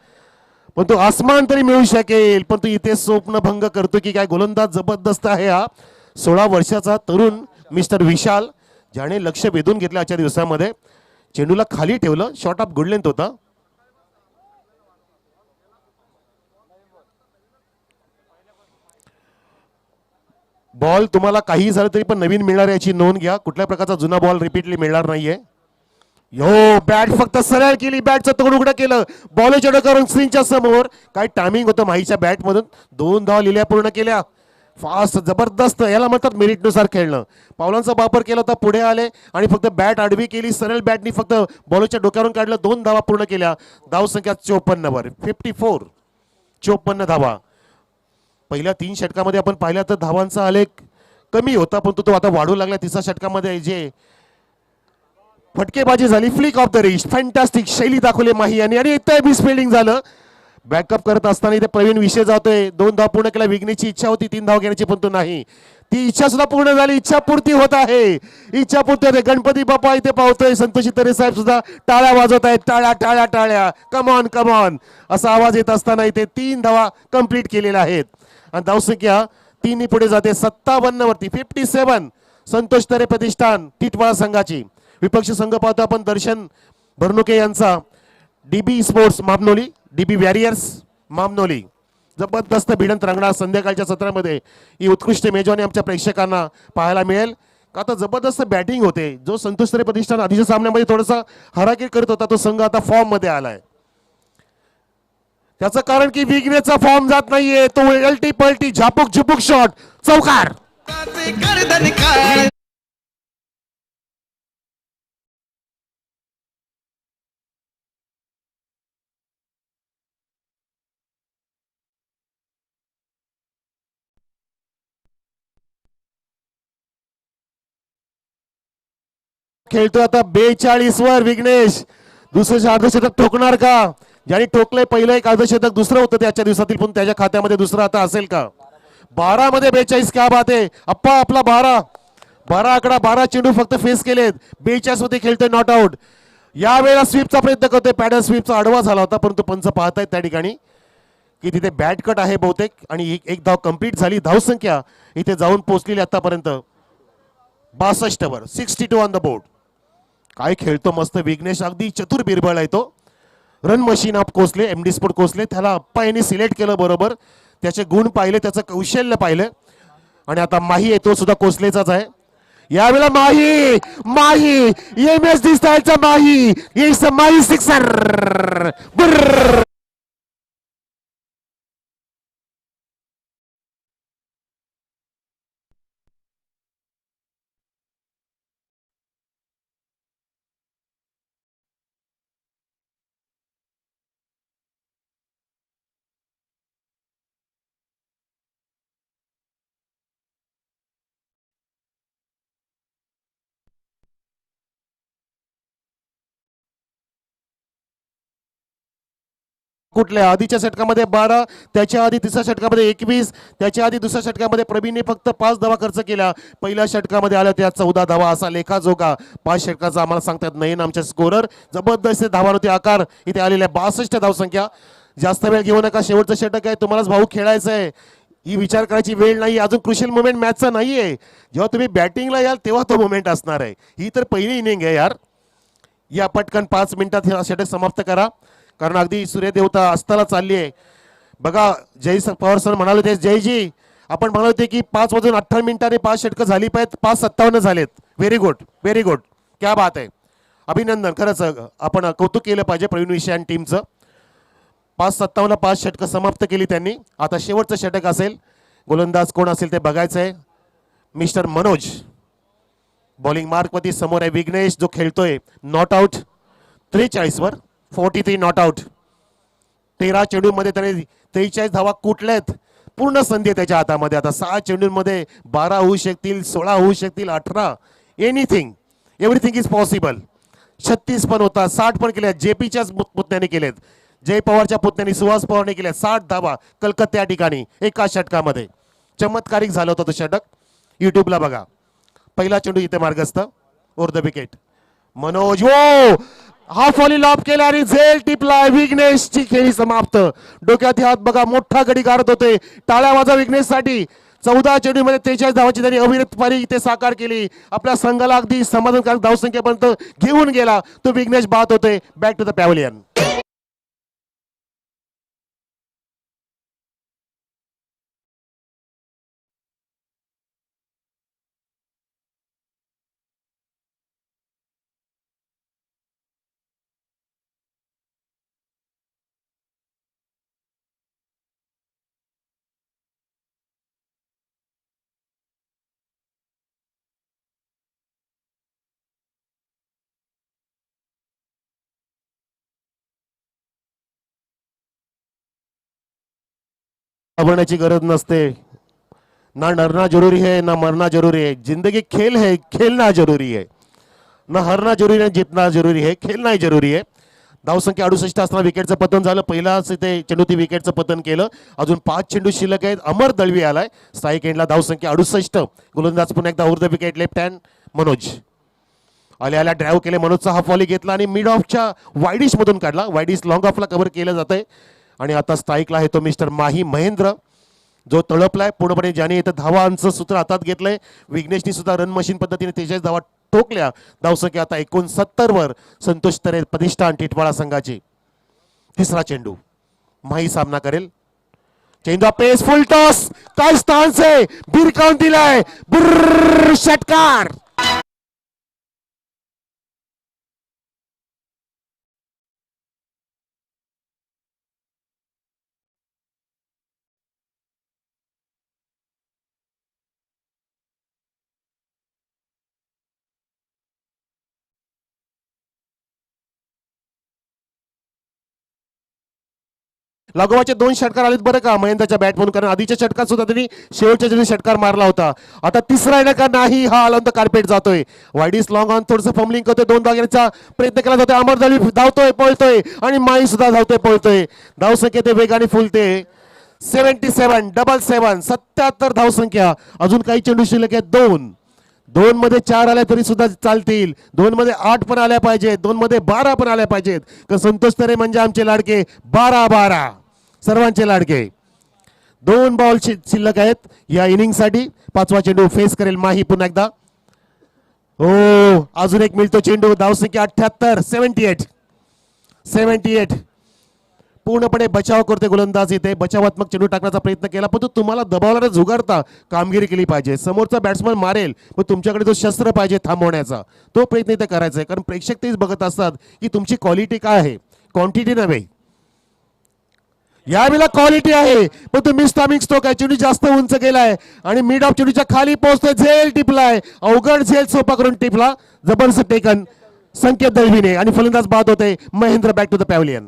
[SPEAKER 1] पण तो आसमान तरी मिळू शकेल पण तू इथे स्वप्न भंग करतो की काय गोलंदाज जबरदस्त आहे हा 16 वर्षाचा तरुण मिस्टर विशाल ज्याने लक्ष वेधून घेतलं आजच्या दिवसामध्ये चेंडूला खाली ठेवलं शॉट ऑफ गुड लेंथ होता बॉल तुम्हाला काही झालं तरी पण नवीन मिळणार याची नोंद घ्या कुठल्या प्रकारचा जुना बॉल रिपीटली मिळणार नाहीये यो बॅट फक्त सरळ केली बॅटचं तोंड उघडं केलं बॉल करून स्क्रीनच्या समोर काय टायमिंग होतं माहीच्या बॅट मधून 2 धावा लिहिल्या पूर्ण केल्या फास्ट जबरदस्त याला म्हणतात मेरिटनुसार खेळणं पावलांचा वापर केला होता पुढे आले आणि फक्त बॅट आडवी केली सरळ बॅटनी फक्त बॉलच्या डोक्यावरून काढलं 2 धावा पूर्ण केल्या धावसंख्या 54 वर 54 धावा पहिल्या 3 षटकामध्ये आपण पाहिल्या तर धावांचा आलेख कमी होता पण तो आता वाढू लागला तिसऱ्या षटकामध्ये जे फटकेबाजी झाली flick of the wrist fantastic शैली दाखवली माही यांनी आणि इथे मिस फिल्डिंग झालं बॅकअप करत असताना इथे प्रवीण विषय जातोय 2 धाव पूर्ण केला विघ्नेची इच्छा होती 3 धाव घेण्याची पण तो नाही ती इच्छा सुद्धा पूर्ण झाली इच्छा पूर्ती होत आहे इच्छा पूर्ती होते गणपती बाप्पा इथे पावतोय संतोषी तरे साहेब सुद्धा टाळ्या वाजवत आहेत टाळ्या टाळ्या टाळ्या कमॉन असा आवाज येत असताना इथे 3 धावा कंप्लीट केलेल्या आहेत आणि धावसंख्या 3 पुढे जाते 57 वरती 57 संतोष तरे प्रतिष्ठान टिटवाळा संघाची विपक्ष संघ पाहतो आपण दर्शन भरनुके यांचा DB sports Mamnoli DB warriors Mamnoli जबरदस्त भिडंत रंगणार संध्याकाळच्या सत्रामध्ये ही उत्कृष्ट मेजवानी आमच्या प्रेक्षकांना पाहायला मिळेल का आता जबरदस्त बॅटिंग होते जो संतोष तरे प्रतिष्ठान आधीच्या सामन्यामध्ये थोडासा हराकीर करत होता तो संघ आता फॉर्म मध्ये आलाय त्याचं कारण की विघ्नेचा फॉर्म जात नाहीये तो एलटी पलटी झापूक झुपूक शॉट चौकार
[SPEAKER 3] गर्दन काय
[SPEAKER 1] खेळतोय आता 42 वर विघ्नेश दुसरं अर्धशतक ठोकणार का ज्याने ठोकलंय पहिलं एक अर्धशतक दुसरं होतं त्याच्या दिवसातील पण त्याच्या खात्यामध्ये दुसरं आता असेल का 12 मध्ये 42 क्या बात आहे अप्पा आपला 12 आकडा 12 चेंडू फक्त फेस केलेत 42 मध्ये खेळतोय नॉट आउट यावेळेला स्वीपचा प्रयत्न करतोय पॅडल स्वीपचा आडवा झाला होता परंतु पंच पाहतायत त्या ठिकाणी की तिथे बॅट कट आहे बहुतेक आणि एक धाव कंप्लीट झाली धावसंख्या इथे जाऊन पोहोचलेली आतापर्यंत 62 वर 62 ऑन द बोर्ड काय खेळतो मस्त विघ्नेश अगदी चतुर बिरबळ आहे तो run machine of Kosle MD sport Kosle त्याला अप्पा यांनी सिलेक्ट केलं बरोबर त्याचे गुण पाहिले त्याचं कौशल्य पाहिलं आणि आता माही आहे तो सुद्धा कोसलेचाच आहे यावेळेला माही MSD स्टाईलचा माही इट्स अ माही सिक्सर कुठल्या आधीच्या षटकामध्ये 12, त्याच्या आधी तिसऱ्या षटकामध्ये 21, त्याच्या आधी दुसऱ्या षटकामध्ये प्रवीणने फक्त 5 धावा खर्च केल्या. पहिल्या षटकामध्ये आल्या त्या 14 धावा, असा लेखाजोखा 5 षटकाचा आम्हाला सांगतात नयन आमचे स्कोरर. जबरदस्त धावांवरती आकार इथे आलेल्या 62 धावसंख्या. जास्त वेळ घेऊ नका, शेवटचं षटक आहे, तुम्हालाच भाऊ खेळायचं आहे. ही विचार करायची वेळ नाही, अजून क्रुशियल मुवमेंट मॅचचा नाहीये. जेव्हा तुम्ही बॅटिंगला याल तेव्हा तो मुवमेंट असणार आहे. ही तर पहिली इनिंग आहे यार. या पटकन 5 मिनिटात हे षटक समाप्त करा, कारण अगदी सूर्यदेवता अस्ताला चालली आहे. बघा जय पवार सर म्हणाले होते, जयजी आपण म्हणाले होते की 5 वाजून 18 मिनिटांनी 5 षटकं झाली पाहिजेत, 5:57 झालेत. व्हेरी गुड, व्हेरी गुड, क्या बात आहे, अभिनंदन. खरंच आपण कौतुक केलं पाहिजे प्रवीण विषय आणि टीमचं. 5:57 5 षटकं समाप्त केली त्यांनी. आता शेवटचं षटक असेल, गोलंदाज कोण असेल ते बघायचं आहे. मिस्टर मनोज बॉलिंग मार्कवरती समोर आहे. विघ्नेश जो खेळतोय नॉट आउट 43 वर, 43 नॉट आउट. 13 चेंडूमध्ये त्याने 43 धावा कुठल्यात, पूर्ण संधी आहे त्याच्या हातामध्ये. आता 6 चेंडूंमध्ये 12 होऊ शकतील, 16 होऊ शकतील, 18, एनिथिंग, एव्हरीथिंग इज पॉसिबल. 36 पण होता, 60 पण केल्या, जेपीच्याच पुतण्याने केलेत, जय पवारच्या पुतण्याने, सुहास पवारने केल्या 60 धावा कलकत्ता ठिकाणी एका षटकामध्ये. चमत्कारिक झालं होतं तो षटक, युट्यूबला बघा. पहिला चेंडू इथे मार्गस्थ ओर द विकेट. मनोज वो हाफ व्हॉली लॉब केला आणि झेल टिपला. विघ्नेशची खेळी समाप्त. डोक्यात हात बघा, मोठा गडी गारत होते. टाळ्या वाजा विघ्नेशसाठी. 14 चेंडूमध्ये 43 धावाची त्यांनी अविरत पारी इथे साकार केली. आपल्या संघाला अगदी समाधानकारक धावसंख्येपर्यंत घेऊन गेला तो विघ्नेश बाद होते. Back to the pavilion. घाबरण्याची गरज नसते. ना डरना जरूरी है ना मरना जरूरी है. जिंदगी खेल है, खेलना जरूरी है. ना हरना जरूरी है, जितना जरूरी है, खेलना जरूरी है. धावसंख्या 68 असताना विकेटचं पतन झालं. पहिलाच इथे चेंडू ती विकेटचं पतन केलं. अजून 5 चेंडू शिल्लक आहेत. अमर दळवी आलाय स्थायिक एंडला. धावसंख्या 68. गोलंदाज पुन्हा एकदा over the wicket left hand Manoj. आल्या ड्राईव्ह केले, मनोजचा हाफ व्हॉली घेतला आणि मिड ऑफच्या वायडिश मधून काढला. वायडिश लॉंग ऑफला कव्हर केलं जातंय. आणि आता स्थायिकला आहे तो मिस्टर माही महेंद्र, जो तळपलाय पूर्णपणे, ज्याने इथं धावांचं सूत्र हातात घेतलंय. विघ्नेशनी सुद्धा रन मशीन पद्धतीने 43 धावा ठोकल्या. धावसंख्या आता 69 वर. संतोष तरे प्रतिष्ठान टिटवाळा संघाची. तिसरा चेंडू माही सामना करेल. चेंडू पेस फुल टॉस, काय स्टान्स आहे, बिरकावून दिलाय, बुर्र षटकार. लागोवाचे 2 षटकार आलेत बरं का महेंद्रच्या बॅट म्हणून, कारण आधीच्या षटकात सुद्धा त्यांनी शेवटच्या जरी षटकार मारला होता. आता तिसरा आहे का नाही, हा आलांत कार्पेट जातोय. वाईडीस लॉंग ऑन थोडंसं फंबलिंग करतोय, 2 धावण्याचा प्रयत्न केला जातोय. अमर दळवी धावतोय, पळतोय आणि माई सुद्धा धावतोय, पळतोय. धावसंख्या ते वेगाने फुलते. 77 डबल 7 77 धावसंख्या. अजून काही चेंडू शिल्लक आहेत. 2 मध्ये 4 आल्या तरी सुद्धा चालतील. 2 मध्ये 8 पण आल्या पाहिजेत. 2 मध्ये 12 पण आल्या पाहिजेत. तर संतोष तरे म्हणजे आमचे लाडके 12-12 सर्वांचे लाडके. 2 बॉल शिल्लक आहेत या इनिंग साठी. 5वा चेंडू फेस करेल माही पुन्हा एकदा. हो, अजून एक मिळतो चेंडू. धावसंख्या 78 78. पूर्णपणे बचाव करते गोलंदाज इथे. बचावात्मक चेंडू टाकण्याचा प्रयत्न केला, पण तो तुम्हाला दबावला झुगारता कामगिरी केली पाहिजे. समोरचा बॅट्समन मारेल, पण तुमच्याकडे जो शस्त्र पाहिजे थांबवण्याचा, तो प्रयत्न इथे करायचा आहे. कारण प्रेक्षक तेच बघत असतात की तुमची क्वालिटी काय आहे, क्वांटिटी नव्हे. यावेळेला क्वालिटी आहे, पण तो मिस टायमिंग स्ट्रोक आहे. चेंडू जास्त उंच गेलाय आणि मिड ऑफ चेंडूच्या खाली पोहोचतोय. झेल टिपलाय, अवघड झेल सोपा करून टिपला. जबरदस्त टेकन संकेत दळवीने आणि फलंदाज बाद होते. Mahendra back to the pavilion.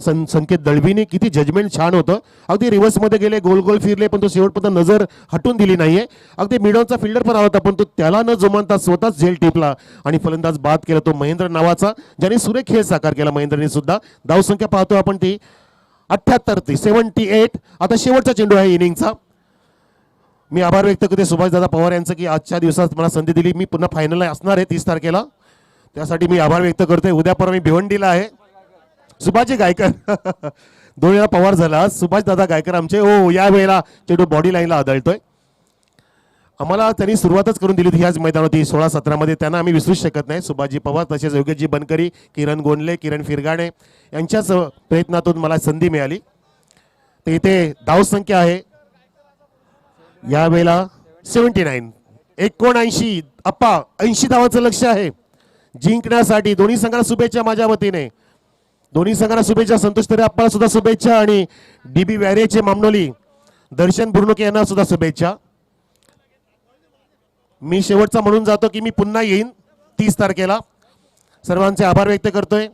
[SPEAKER 1] Sanket दळवीने किती जजमेंट छान होतं. अगदी रिव्हर्समध्ये गेले, गोल गोल फिरले, पण तो शेवटपर्यंत नजर हटून दिली नाहीये. अगदी मिडलचा फिल्डर पण आला होता, पण तो त्याला न जुमानता स्वतःच झेल टिपला आणि फलंदाज बाद केला तो महेंद्र नावाचा, ज्याने सुरेख खेळ साकार केला महेंद्रने सुद्धा. धावसंख्या पाहतो आपण ती 78 ती 78. आता शेवटचा चेंडू आहे इनिंगचा. मी आभार व्यक्त करते सुभाषदादा पवार यांचं की आजच्या दिवसात मला संधी दिली. मी पुन्हा फायनलला असणार आहे 30 तारखेला, त्यासाठी मी आभार व्यक्त करते. उद्या परवा मी भिवंडीला आहे. सुभाषजी गायकर 2 वेळा पवार झाला, सुभाष दादा गायकर आमचे. ओ या वेळेला चेंडू बॉडी लाईनला आदळतोय. आम्हाला त्यांनी सुरुवातच करून दिली होती ह्याच मैदानावरती 16-17 मध्ये. त्यांना आम्ही विसरूच शकत नाही. सुभाषजी पवार, तसेच योगेशजी बनकरी, किरण गोंडले, किरण फिरगाणे यांच्याच प्रयत्नातून मला संधी मिळाली. तर इथे धावसंख्या आहे या वेळेला 79. 79 अप्पा 80 धावांचं लक्ष आहे जिंकण्यासाठी. दोन्ही संघाला शुभेच्छा माझ्या वतीने. दोन्ही संघाला शुभेच्छा. संतोष तरे अप्पाला सुद्धा शुभेच्छा आणि डीबी वॅरेचे मामनोली दर्शन बुर्नुके यांना सुद्धा शुभेच्छा. मी शेवटचा म्हणून जातो की मी पुन्हा येईन 30 तारखेला. सर्वांचे आभार व्यक्त करतोय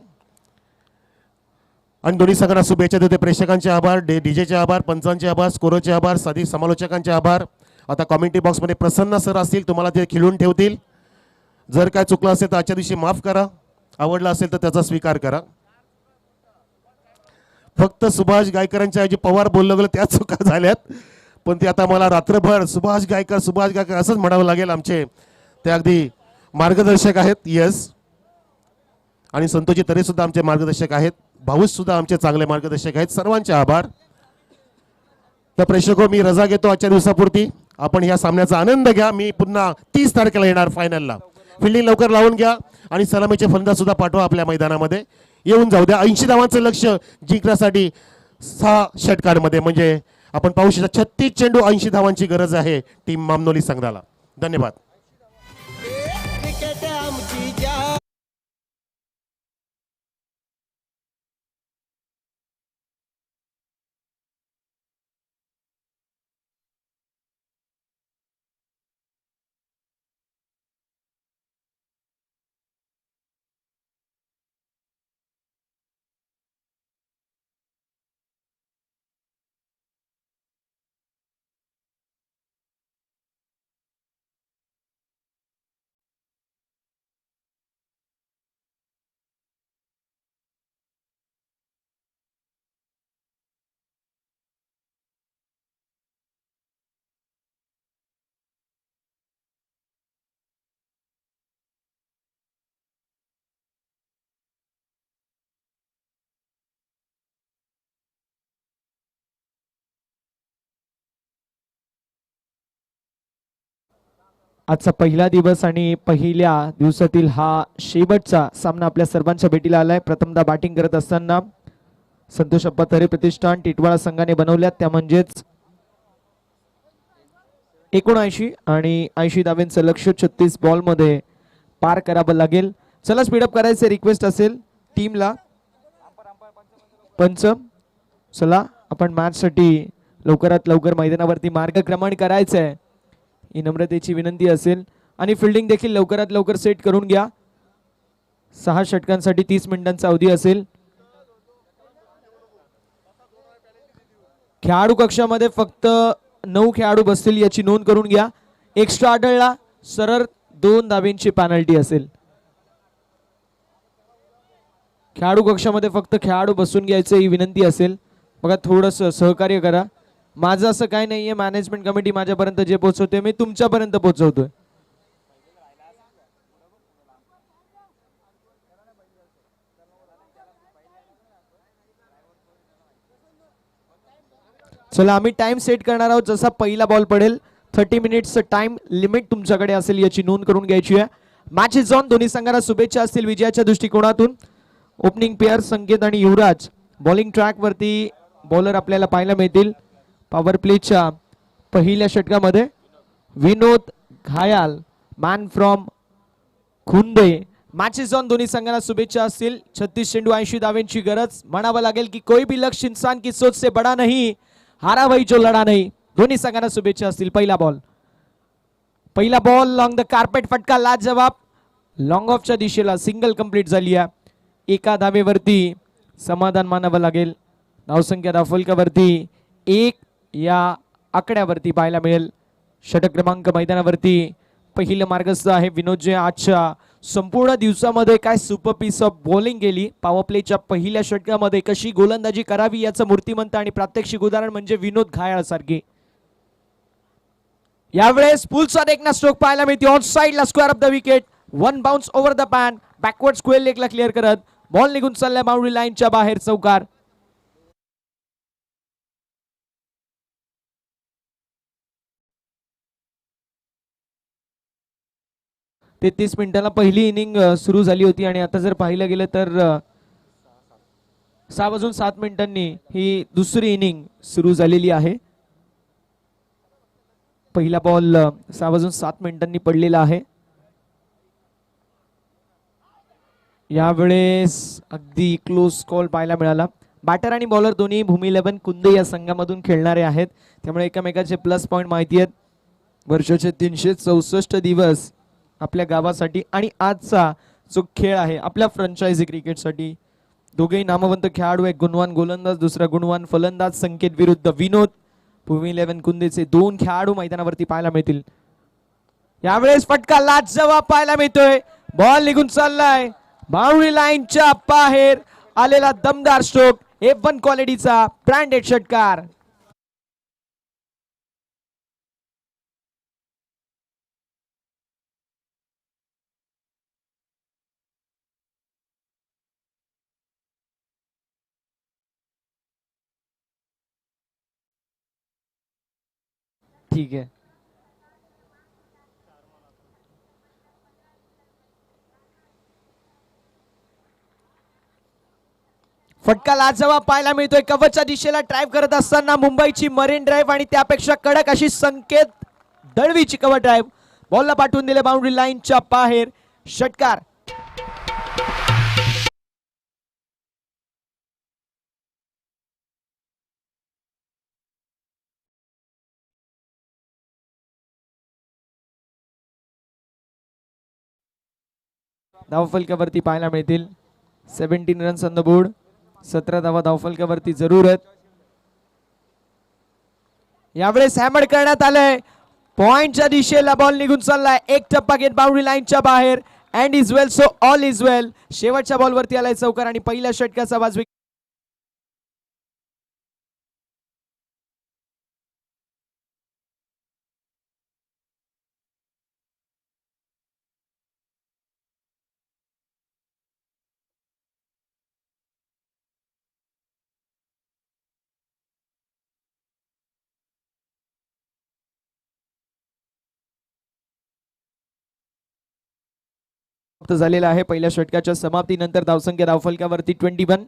[SPEAKER 1] आणि दोन्ही संघांना शुभेच्छा देते. प्रेक्षकांचे आभार, डीजेचे आभार, पंचांचे आभार, स्कोरचे आभार, साधी समालोचकांचे आभार. आता कॉमेंट्री बॉक्समध्ये प्रसन्न सर असतील, तुम्हाला ते खिळून ठेवतील. जर काय चुकलं असेल तर आजच्या दिवशी माफ करा, आवडला असेल तर त्याचा स्वीकार करा. फक्त सुभाष गायकरांच्या ऐवजी पवार बोललं गेलं त्या चुका झाल्यात, पण ते आता मला रात्रभर सुभाष गायकर असंच म्हणावं लागेल. आमचे ते अगदी मार्गदर्शक आहेत. येस. आणि संतोषजी तरे सुद्धा आमचे मार्गदर्शक आहेत. भाऊस सुद्धा आमचे चांगले मार्गदर्शक आहेत. सर्वांचे आभार. तर प्रेक्षको, मी रजा घेतो आजच्या दिवसापुरती. आपण ह्या सामन्याचा आनंद घ्या. मी पुन्हा 30 तारखेला येणार फायनलला. फिल्डिंग लवकर लावून घ्या आणि सलामीचे फलंदाज सुद्धा पाठवा आपल्या मैदानामध्ये. येऊन जाऊ द्या. 80 धावांचं लक्ष जिंकण्यासाठी 6 षटकांमध्ये, म्हणजे आपण पाहू शकता 36 चेंडू 80 धावांची गरज आहे टीम मामनोली संघाला. धन्यवाद.
[SPEAKER 3] क्रिकेट आमची जान.
[SPEAKER 4] आजचा पहिला दिवस आणि पहिल्या दिवसातील हा शेवटचा सामना आपल्या सर्वांच्या भेटीला आलाय. प्रथमदा बॅटिंग करत असताना संतोष अप्पा तरे प्रतिष्ठान टिटवाळा संघाने बनवल्यात, त्या म्हणजेच 79 आणि 80 धावांचं लक्ष्य 36 बॉल मध्ये पार करावं लागेल. चला स्पीडअप करायचे रिक्वेस्ट असेल टीमला. पंच, चला आपण मॅच साठी लवकरात लवकर मैदानावरती मार्गक्रमण करायचंय ही नम्रतेची विनंती असेल. आणि फिल्डिंग देखील लवकरात लवकर सेट करून घ्या. 6 षटकांसाठी 30 मिनिटांचा अवधी असेल. खेळाडू कक्षामध्ये फक्त 9 खेळाडू बसतील याची नोंद करून घ्या. एक्स्ट्रा आढळला सरळ 2 धाब्यांची पेनल्टी असेल. खेळाडू कक्षामध्ये फक्त खेळाडू बसून घ्यायचं ही विनंती असेल. बघा थोडंसं सहकार्य करा. माझं असं काही नाहीये, मॅनेजमेंट कमिटी माझ्यापर्यंत जे पोहोचवते मी तुमच्यापर्यंत पोहोचवतोय. चला आम्ही टाइम सेट करणार आहोत. जसा पहिला बॉल पडेल 30 मिनिट्सचं टाइम लिमिट तुमच्याकडे असेल याची नोंद करून घ्यायची आहे. Match is on. दोन्ही संघांना शुभेच्छा असतील विजयाच्या दृष्टिकोनातून. ओपनिंग पेअर संकेत आणि युवराज. बॉलिंग ट्रॅक वरती बॉलर आपल्याला पाहायला मिळतील. पॉवर प्लेच्या पहिल्या षटकामध्ये Vinod Ghayal, man from Khunde. Match is on. दोन्ही संघांना शुभेच्छा असतील. 36 चेंडू 80 धावांची गरज. म्हणावं लागेल की कोई भी लक्ष्य इंसान की सोच से बड़ा नहीं, हारा वही जो लढा नहीं. दोन्ही संघांना शुभेच्छा असतील. पहिला बॉल लॉंग द कार्पेट, फटका लाजवाब. लॉंग ऑफच्या दिशेला सिंगल कंप्लीट झाली आहे. एका धावेवरती समाधान मानावं लागेल. धावसंख्या धावफलकावरती 1 या आकड्यावरती पाहायला मिळेल. षटक क्रमांक मैदानावरती पहिलं मार्गस्थ आहे विनोद, जे आजच्या संपूर्ण दिवसामध्ये काय सुपर पीस ऑफ बॉलिंग केली. पॉवर प्लेच्या पहिल्या षटकामध्ये कशी गोलंदाजी करावी याचं मूर्तिमंत आणि प्रात्यक्षिक उदाहरण म्हणजे विनोद घायाळ सारखे. यावेळेस पुलचा देखना स्ट्रोक पाहायला मिळते. ऑन साइडला square off the wicket, one bounce over the pan, backward square लेगला क्लिअर करत बॉल निघून चाललाय बाउंड्री लाईनच्या बाहेर. चौकार. 33 मिनिटाला पहिली इनिंग सुरू झाली होती आणि आता जर पाहिलं गेलं तर 6:07 ही दुसरी इनिंग सुरू झालेली आहे. पहिला बॉल 6:07 पडलेला आहे. यावेळेस अगदी क्लोज कॉल पाहायला मिळाला. बॅटर आणि बॉलर दोन्ही भूमी 11 कुंदे या संघामधून खेळणारे आहेत, त्यामुळे एकमेकाचे प्लस पॉइंट माहिती आहेत. वर्षाचे 364 दिवस आपल्या गावासाठी आणि आजचा जो खेळ आहे आपल्या फ्रँचायझी क्रिकेटसाठी. दोघेही नामवंत खेळाडू, एक गुणवान गोलंदाज, दुसरा गुणवान फलंदाज. संकेत विरुद्ध विनोद. भूमी 11 कुंदेचे 2 खेळाडू मैदानावरती पाहायला मिळतील. यावेळेस फटका लाजवाब पाहायला मिळतोय. बॉल निघून चाललाय बाउंड्री लाईनच्या बाहेर. आलेला दमदार स्ट्रोक, F1 क्वालिटीचा ब्रँडेड षटकार. ठीक आहे. फटका लाजवाब पाहायला मिळतोय. कवचच्या दिशेला ड्राईव्ह करत असताना मुंबईची मरीन ड्राईव्ह आणि त्यापेक्षा कडक अशी संकेत दळवीची कव्हर ड्राईव्ह. बॉलला पाठवून दिले बाउंड्री लाईनच्या बाहेर. षटकार. धावफलकावरती पाहायला मिळतील 17 रन्स ऑन द बोर्ड. 17 धावा धावफलकावरती जरूरत. यावेळेस हॅमर करण्यात आलंय. पॉइंटच्या दिशेला बॉल निघून चाललाय. एक टप्पा घेत बाउंड्री लाईनच्या बाहेर. And is well so all is well. शेवटच्या बॉलवरती आलाय चौकार आणि पहिल्या षटकाचा वाजवी झालेला आहे. पहिल्या षटकाच्या समाप्तीनंतर धावसंख्या धावफलकावरती 21.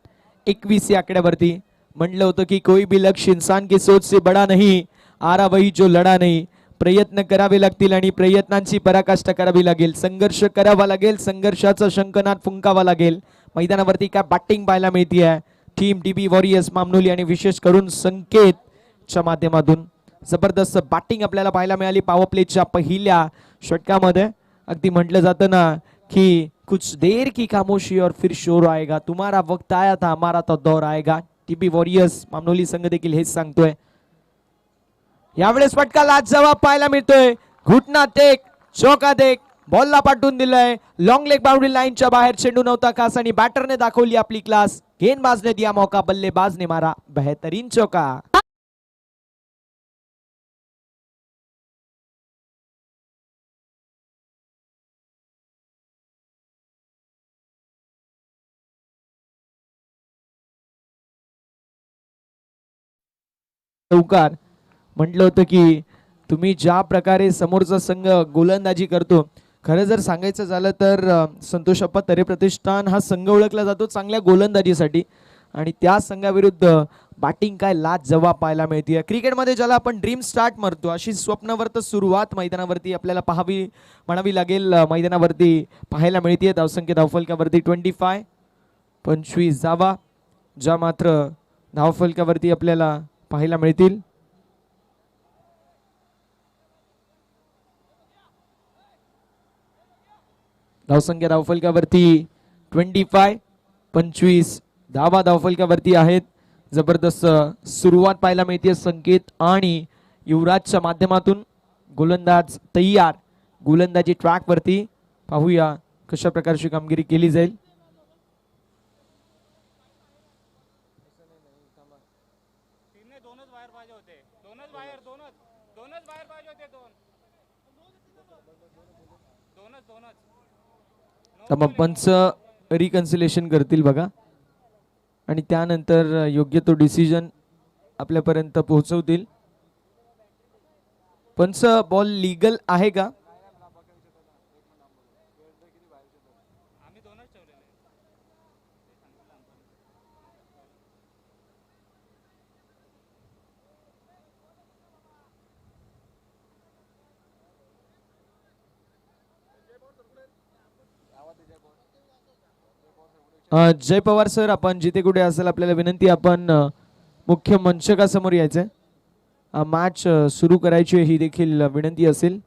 [SPEAKER 4] 21 या आकड्यावरती. म्हणलं होतं की कोई भी लक्ष्य इंसान की सोच से बडा नहीं, आ रहा वही जो लढा नहीं. प्रयत्न करावे लागतील आणि प्रयत्नांची पराकाष्ठा करावी लागेल. संघर्ष करावा लागेल, संघर्षाचा शंखनाद फुंकावा लागेल. मैदानावरती काय बॅटिंग पाहायला मिळते. टीम DB वॉरियर्स मामनोली आणि विशेष करून संकेतच्या माध्यमातून जबरदस्त बॅटिंग आपल्याला पाहायला मिळाली पॉवर प्लेच्या पहिल्या षटकामध्ये. अगदी म्हटलं जातं ना कि कुछ देर की खामोशी और फिर शोर आएगा. तुम्हारा वक्त आया था, हमारा तो दौर आएगा. DB वॉरियर्स मामनोली संघ देखील हेच सांगतोय. यावेळेस फटका लाजवाब पाहायला मिळतोय. घुटना टेक, चौका देख. बॉलला पाठवून दिलंय लॉंग लेग बाउंड्री लाईनच्या बाहेर. चेंडू नव्हता खास आणि बॅटरने दाखवली आपली क्लास. गेंदबाजने दिया मौका, बल्लेबाजने मारा बेहतरीन चौका. चौकार. म्हटलं होतं की तुम्ही ज्या प्रकारे समोरचा संघ गोलंदाजी करतो, खरं जर सांगायचं झालं तर संतोषप्पा तरे प्रतिष्ठान हा संघ ओळखला जातो चांगल्या गोलंदाजीसाठी आणि त्या संघाविरुद्ध बॅटिंग काय लाजवाब पाहायला मिळते. क्रिकेटमध्ये ज्याला आपण ड्रीम स्टार्ट म्हणतो अशी स्वप्नवर्त सुरुवात मैदानावरती आपल्याला म्हणावी लागेल. मैदानावरती पाहायला मिळते. धावसंख्या धावफलकावरती 25 धावा ज्या मात्र धावफलकावरती आपल्याला पाहायला मिळतील. धावसंख्या धावफलकावरती 25 धावा धावफलकावरती आहेत. जबरदस्त सुरुवात पाहायला मिळते. संकेत आणि युवराजच्या माध्यमातून गोलंदाज तयार. गोलंदाजी ट्रॅक वरती पाहूया कशा प्रकारची कामगिरी केली जाईल. मग पंच रिकन्सिलेशन करतील बघा आणि त्यानंतर योग्य तो डिसिजन आपल्यापर्यंत पोहोचवतील. पंच बॉल लीगल आहे का? जय पवार सर, आपण जिथे कुठे असेल आपल्याला विनंती, आपण मुख्य मंचकासमोर यायचंय. मॅच सुरू करायची ही देखील विनंती असेल.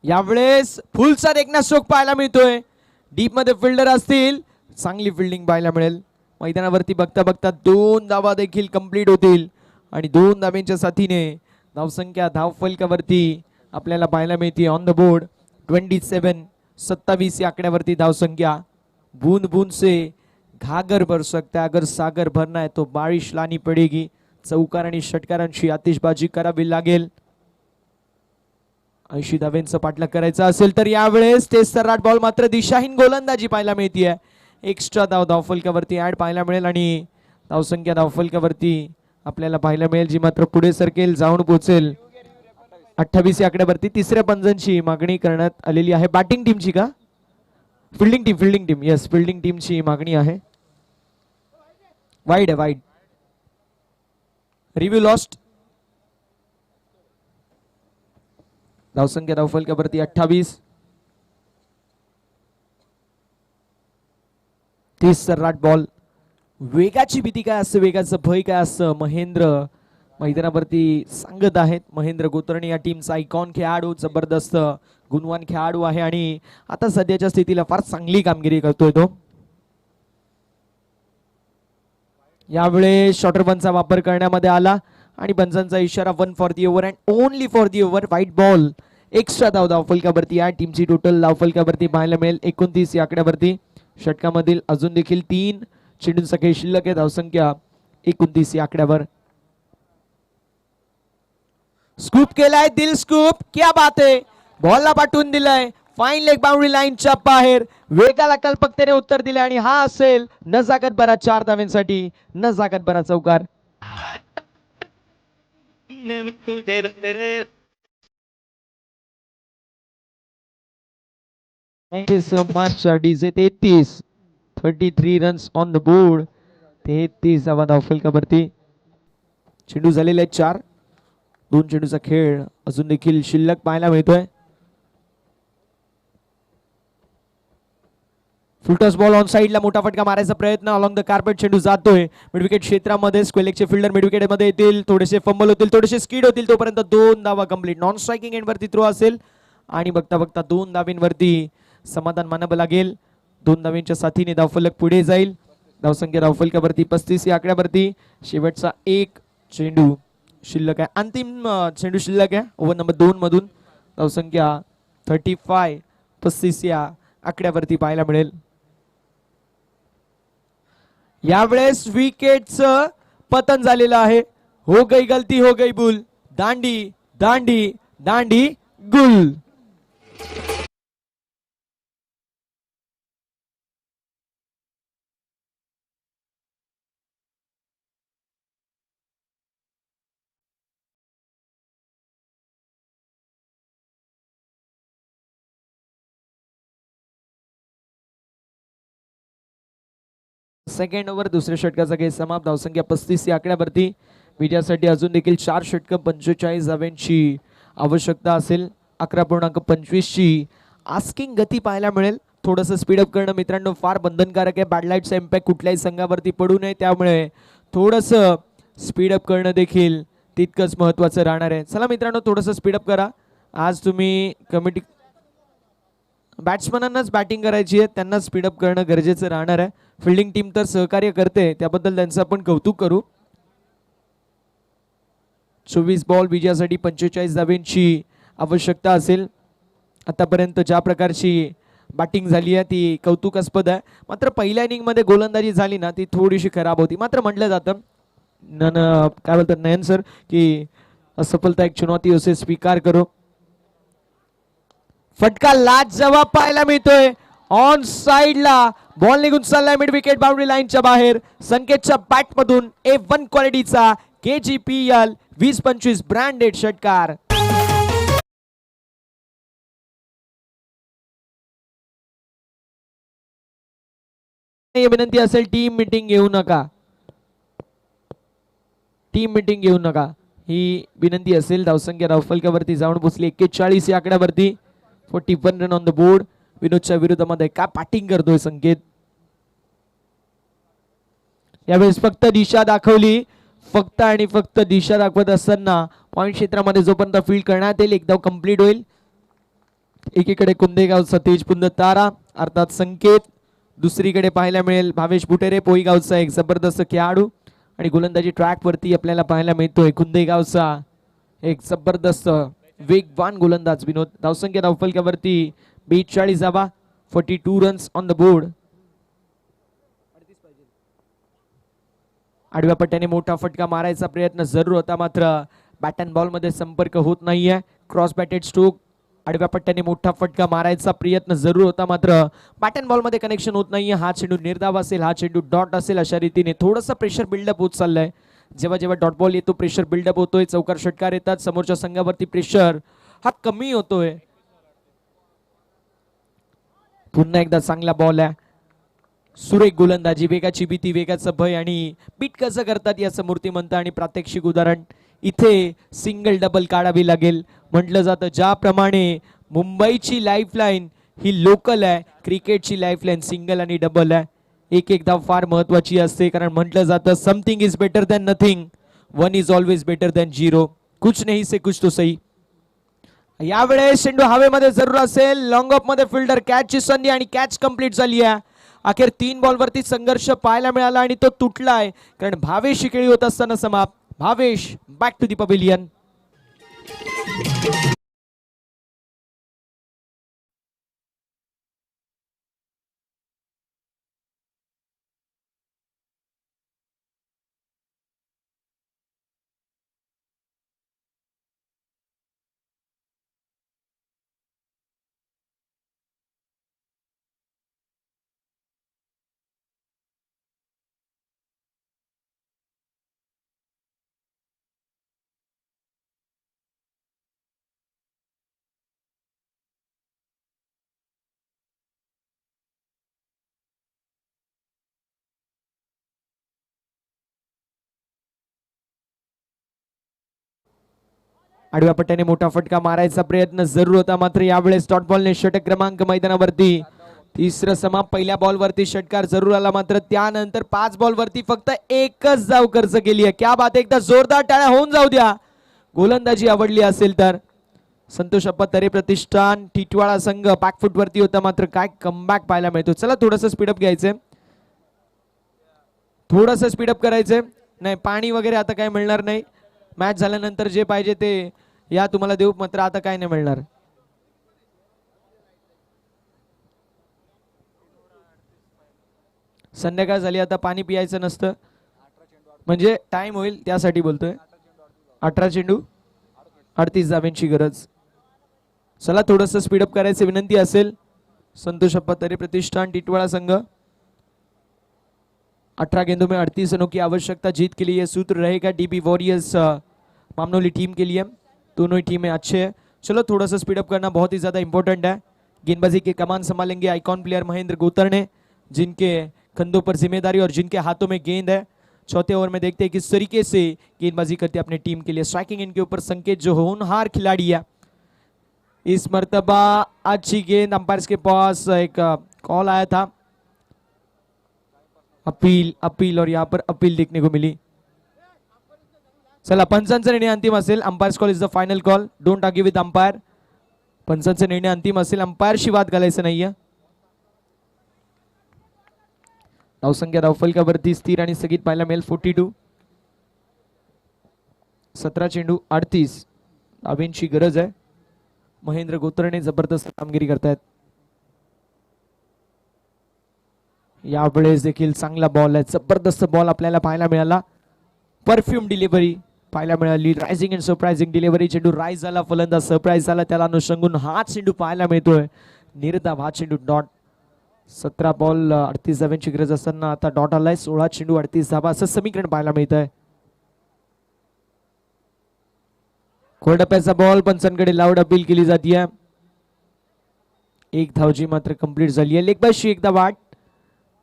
[SPEAKER 4] यावेळेस फुलचा देखना स्ट्रोक पाहायला मिळतोय. डीप मध्ये फिल्डर असतील, चांगली फिल्डिंग पाहायला मिळेल. मैदानावरती बघता बघता 2 धावा देखील कंप्लीट होतील आणि 2 धावांच्या साथीने धावसंख्या धावफलकावरती आपल्याला पाहायला मिळते. ऑन द बोर्ड 27 या आकड्यावरती धावसंख्या. बूंद बूंद से घागर भर सकता है, अगर सागर भरना है तो बारिश लानी पडेगी. चौकार आणि षटकारांची आतिषबाजी करावी लागेल. 80 धावांचा पाठलाग करायचा असेल तर यावेळेस ते सर्राट बॉल मात्र दिशाहीन गोलंदाजी पाहायला मिळते. एक्स्ट्रा धावफलकावरती ऍड पाहायला मिळेल आणि धावसंख्या धावफलकावरती आपल्याला पाहायला मिळेल, जी मात्र पुढे सरकेल, जाऊन पोहोचेल 28 या आकड्यावरती. तिसऱ्या पंजांची मागणी करण्यात आलेली आहे. बॅटिंग टीमची का? फिल्डिंग टीम येस, फिल्डिंग टीमची मागणी आहे. वाईड आहे, वाईड. Review lost. धावसंख्या धावफलकावरती 28. 30 सर्राट बॉल. वेगाची भीती काय असतं, वेगाचं भय काय असतं, महेंद्र मैदानावरती सांगत आहेत. महेंद्र गोतरणे या टीमचा आयकॉन खेळाडू, जबरदस्त गुणवान खेळाडू आहे आणि आता सध्याच्या स्थितीला फार चांगली कामगिरी करतोय तो. यावेळेस शॉर्टर बनचा वापर करण्यामध्ये आला आणि पंचांचा इशारा 1 for the over and only for the over. White ball. Extra धावफलकावरती या टीमची टोटल धावफलकावरती पाहायला मिळेल 29 या आकड्यावरती. षटकामधील अजून देखील 3 चेंडूंचा खेळ शिल्लक आहे. धावसंख्या 29 या आकड्यावर. स्कूप केलाय, दिल स्कूप, क्या बात आहे. बॉलला पाठवून दिलाय फाईन लेग बाउंड्री लाईनच्या बाहेर. वेगाला कल्पकतेने उत्तर दिले आणि हा असेल नजाकत भरा 4 धावांसाठी नजाकत भरा चौकार. DJ 33 runs on the board. 33 धावा धावफलकावरती. चेंडू झालेले आहेत 4. 2 चेंडूचा खेळ अजून देखील शिल्लक पाहायला मिळतोय. फुलटॉस बॉल ऑन साइडला मोठा फटका मारायचा प्रयत्न. अलॉंग द कार्पेट चेंडू जातोय मिडविकेट क्षेत्रामध्ये. स्क्वेलेकचे फिल्डर मिडविकेट मध्ये येतील, थोडेसे फंबल होतील, थोडेसे स्कीड होतील, तोपर्यंत 2 धावा कंप्लीट. नॉन स्ट्रायकिंग एंड वरती थ्रो असेल आणि बघता बघता 2 धावांवरती समाधान मानावं लागेल. 2 धावांच्या साथीने धावफलक पुढे जाईल. धावसंख्या धावफलकावरती 35 या आकड्यावरती. शेवटचा 1 चेंडू शिल्लक आहे, अंतिम चेंडू शिल्लक आहे ओव्हर नंबर 2 मधून. धावसंख्या 35 या आकड्यावरती पाहायला मिळेल. यावेळेस विकेटचं पतन झालेलं आहे. हो गई गलती, हो गई भूल. दांडी दांडी दांडी गुल. सेकंड ओव्हर दुसऱ्या षटकाचा खेळ समाप्त. धावसंख्या 35 या आकड्यावरती. विजयासाठी अजून देखील 4 षटकं 45 धावांची आवश्यकता असेल. 11.25 ची आस्किंग गती पाहायला मिळेल. थोडंसं स्पीडअप करणं मित्रांनो फार बंधनकारक आहे. बॅडलाईटचा इम्पॅक्ट कुठल्याही संघावरती पडू नये, त्यामुळे थोडंसं स्पीडअप करणं देखील तितकंच महत्त्वाचं राहणार आहे. चला मित्रांनो थोडंसं स्पीडअप करा. आज तुम्ही कमिटी बॅट्समनांनाच बॅटिंग करायची आहे, त्यांना स्पीडअप करणं गरजेचं राहणार आहे. फिल्डिंग टीम तर सहकार्य करते, त्याबद्दल त्यांचं आपण कौतुक करू. 24 बॉल विजयासाठी 45 धावांची आवश्यकता असेल. आतापर्यंत ज्या प्रकारची बॅटिंग झाली आहे ती कौतुकास्पद आहे. मात्र पहिल्या इनिंगमध्ये गोलंदाजी झाली ना ती थोडीशी खराब होती. मात्र म्हटलं जातं काय बोलतात नयन सर की असफलता एक चुनौती उसे स्वीकार करो. फटका लाजवाब पाहायला मिळतोय. ऑन साइडला बॉल निघून चाललाय मिड विकेट बाउंड्री लाईनच्या बाहेर. संकेतच्या बॅट मधून A1 क्वालिटीचा KGPL 20-25 ब्रँडेड षटकार. विनंती असेल टीम मीटिंग घेऊ नका, टीम मीटिंग घेऊ नका ही विनंती असेल. धावसंख्या धावफलकावरती जाऊन पोहोचली 41 या आकड्यावरती. 41 रन ऑन द बोर्ड. विनोदच्या विरोधामध्ये काय बॅटिंग करतोय संकेत. यावेळेस फक्त दिशा दाखवली, फक्त आणि फक्त दिशा दाखवत असताना पॉइंट क्षेत्रामध्ये जोपर्यंत फील्ड करण्यात येईल एक धाव कंप्लीट होईल. एकीकडे कुंदेगावचा तेजपुंज तारा अर्थात संकेत, दुसरीकडे पाहायला मिळेल भावेश बुटेरे पोईगावचा एक जबरदस्त खेळाडू. आणि गोलंदाजी ट्रॅक वरती आपल्याला पाहायला मिळतोय कुंदेगावचा एक जबरदस्त वेगवान गोलंदाज विनोद. धावसंख्या धावफलकावरती 42 धावा. 42 रन्स ऑन द बोर्ड. आडव्या पट्ट्याने मोठा फटका मारायचा प्रयत्न जरूर होता, मात्र बॅट अँड बॉल मध्ये संपर्क होत नाहीये. Cross batted stroke. आडव्या पट्ट्याने मोठा फटका मारायचा प्रयत्न जरूर होता, मात्र बॅट अँड बॉल मध्ये कनेक्शन होत नाहीये. हा चेंडू निर्धाव असेल, हा चेंडू डॉट असेल, अशा रीतीने थोडंसं प्रेशर बिल्डअप होत चाललंय. जेव्हा जेव्हा डॉट बॉल येतो प्रेशर बिल्डअप होतोय. चौकार षटकार येतात, समोरच्या संघावरती प्रेशर हा कमी होतोय. पुन्हा एकदा चांगला बॉल आहे. सुरेख गोलंदाजी, वेगाची भीती, वेगाचं भय आणि बीट कसं करतात याचं मूर्तिमंत आणि प्रात्यक्षिक उदाहरण. इथे सिंगल डबल काढावी लागेल. म्हटलं जातं ज्याप्रमाणे मुंबईची लाईफलाईन ही लोकल आहे, क्रिकेटची लाईफलाईन सिंगल आणि डबल आहे. एक एक धाव फार महत्वाची असते, कारण म्हटलं जातं something is better than nothing, one is always better than zero. कुछ नाही से कुछ तो सही. यावेळेस चेंडू हवेमध्ये जरूर असेल. लॉंग ऑफ मध्ये फिल्डर कॅचची संधी आणि कॅच कंप्लीट झाली आहे. अखेर 3 बॉलवरती संघर्ष पाहायला मिळाला आणि तो तुटलाय, कारण भावेश खेळी होत असताना समाप्त. Bhavesh back to the pavilion. आडव्या पट्ट्याने मोठा फटका मारायचा प्रयत्न जरूर होता, मात्र यावेळेस डॉट बॉलने षटक क्रमांक मैदानावरती. तिसरं समाप्त. पहिल्या बॉलवरती षटकार जरूर आला, मात्र त्यानंतर 5 बॉलवरती फक्त एकच धाव खर्च केली आहे. क्या बात आहे. एकदा जोरदार टाळ्या होऊन जाऊ द्या गोलंदाजी आवडली असेल तर. संतोष अप्पा तरे प्रतिष्ठान टिटवाळा संघ बॅकफुट वरती होता, मात्र काय कमबॅक पाहायला मिळतो. चला थोडंसं स्पीडअप घ्यायचंय, थोडंसं स्पीडअप करायचंय. नाही पाणी वगैरे आता काय मिळणार नाही. मॅच झाल्यानंतर जे पाहिजे ते या तुम्हाला देऊ, मात्र आता काय नाही मिळणार. संध्याकाळ झाली, आता पाणी पियायचं नसतं, म्हणजे टाइम होईल त्यासाठी बोलतोय. 18 चेंडू 38 धावांची गरज. चला थोडंसं स्पीडअप करायचं विनंती असेल. संतोष अप्पा तरे प्रतिष्ठान टिटवाळा संघ. 18 गेंदों में 38 रनों की आवश्यकता. जीत के लिए सूत्र रहेगा डीबी वॉरियर्स मामनोली टीम के लिए. दोनों ही टीमें अच्छे हैं. चलो थोड़ा सा स्पीडअप करना बहुत ही ज्यादा इंपॉर्टेंट है. गेंदबाजी के कमान संभालेंगे आइकॉन प्लेयर महेंद्र गोतरने, जिनके कंधों पर जिम्मेदारी और जिनके हाथों में गेंद है. चौथे ओवर में देखते हैं किस तरीके से गेंदबाजी करते हैं अपनी टीम के लिए. स्ट्राइकिंग इनके ऊपर संकेत जो होनहार खिलाड़ी है. इस मर्तबा अच्छी गेंद, अंपायर्स के पास एक कॉल आया था, अपील अपील और यहाँ पर अपील देखने को मिली. चला, पंचांचा निर्णय अंतिम असेल. Umpire's call is the final call. Don't argue with umpire. पंचांचा निर्णय अंतिम असेल. अंपायरशी वाद घालायचं नाहीये. धावसंख्या धावफलकावरती स्थिर आणि स्थगित पाहायला मिळेल 42. 17 चेंडू 38 धाब्यांची गरज आहे. महेंद्र गोतरणे जबरदस्त कामगिरी करतायत. यावेळेस देखील चांगला बॉल आहे. जबरदस्त बॉल आपल्याला पाहायला मिळाला. परफ्यूम डिलिव्हरी पाहायला मिळाली. Rising and surprising delivery. चेंडू राईज झाला, फलंदाज सरप्राईज झाला, त्याला अनुषंगून हा चेंडू पाहायला मिळतोय. निर्धाव हा चेंडू डॉट. 17 बॉल 38 धाब्यांची गरज असताना आता डॉट आलाय. 16 चेंडू 38 धाबा असं समीकरण पाहायला मिळत आहे. कोरडप्याचा बॉल पंचांकडे लाऊड अपील केली जाते. एक धावजी मात्र कंप्लीट झाली आहे. लेगबायशी एकदा वाट.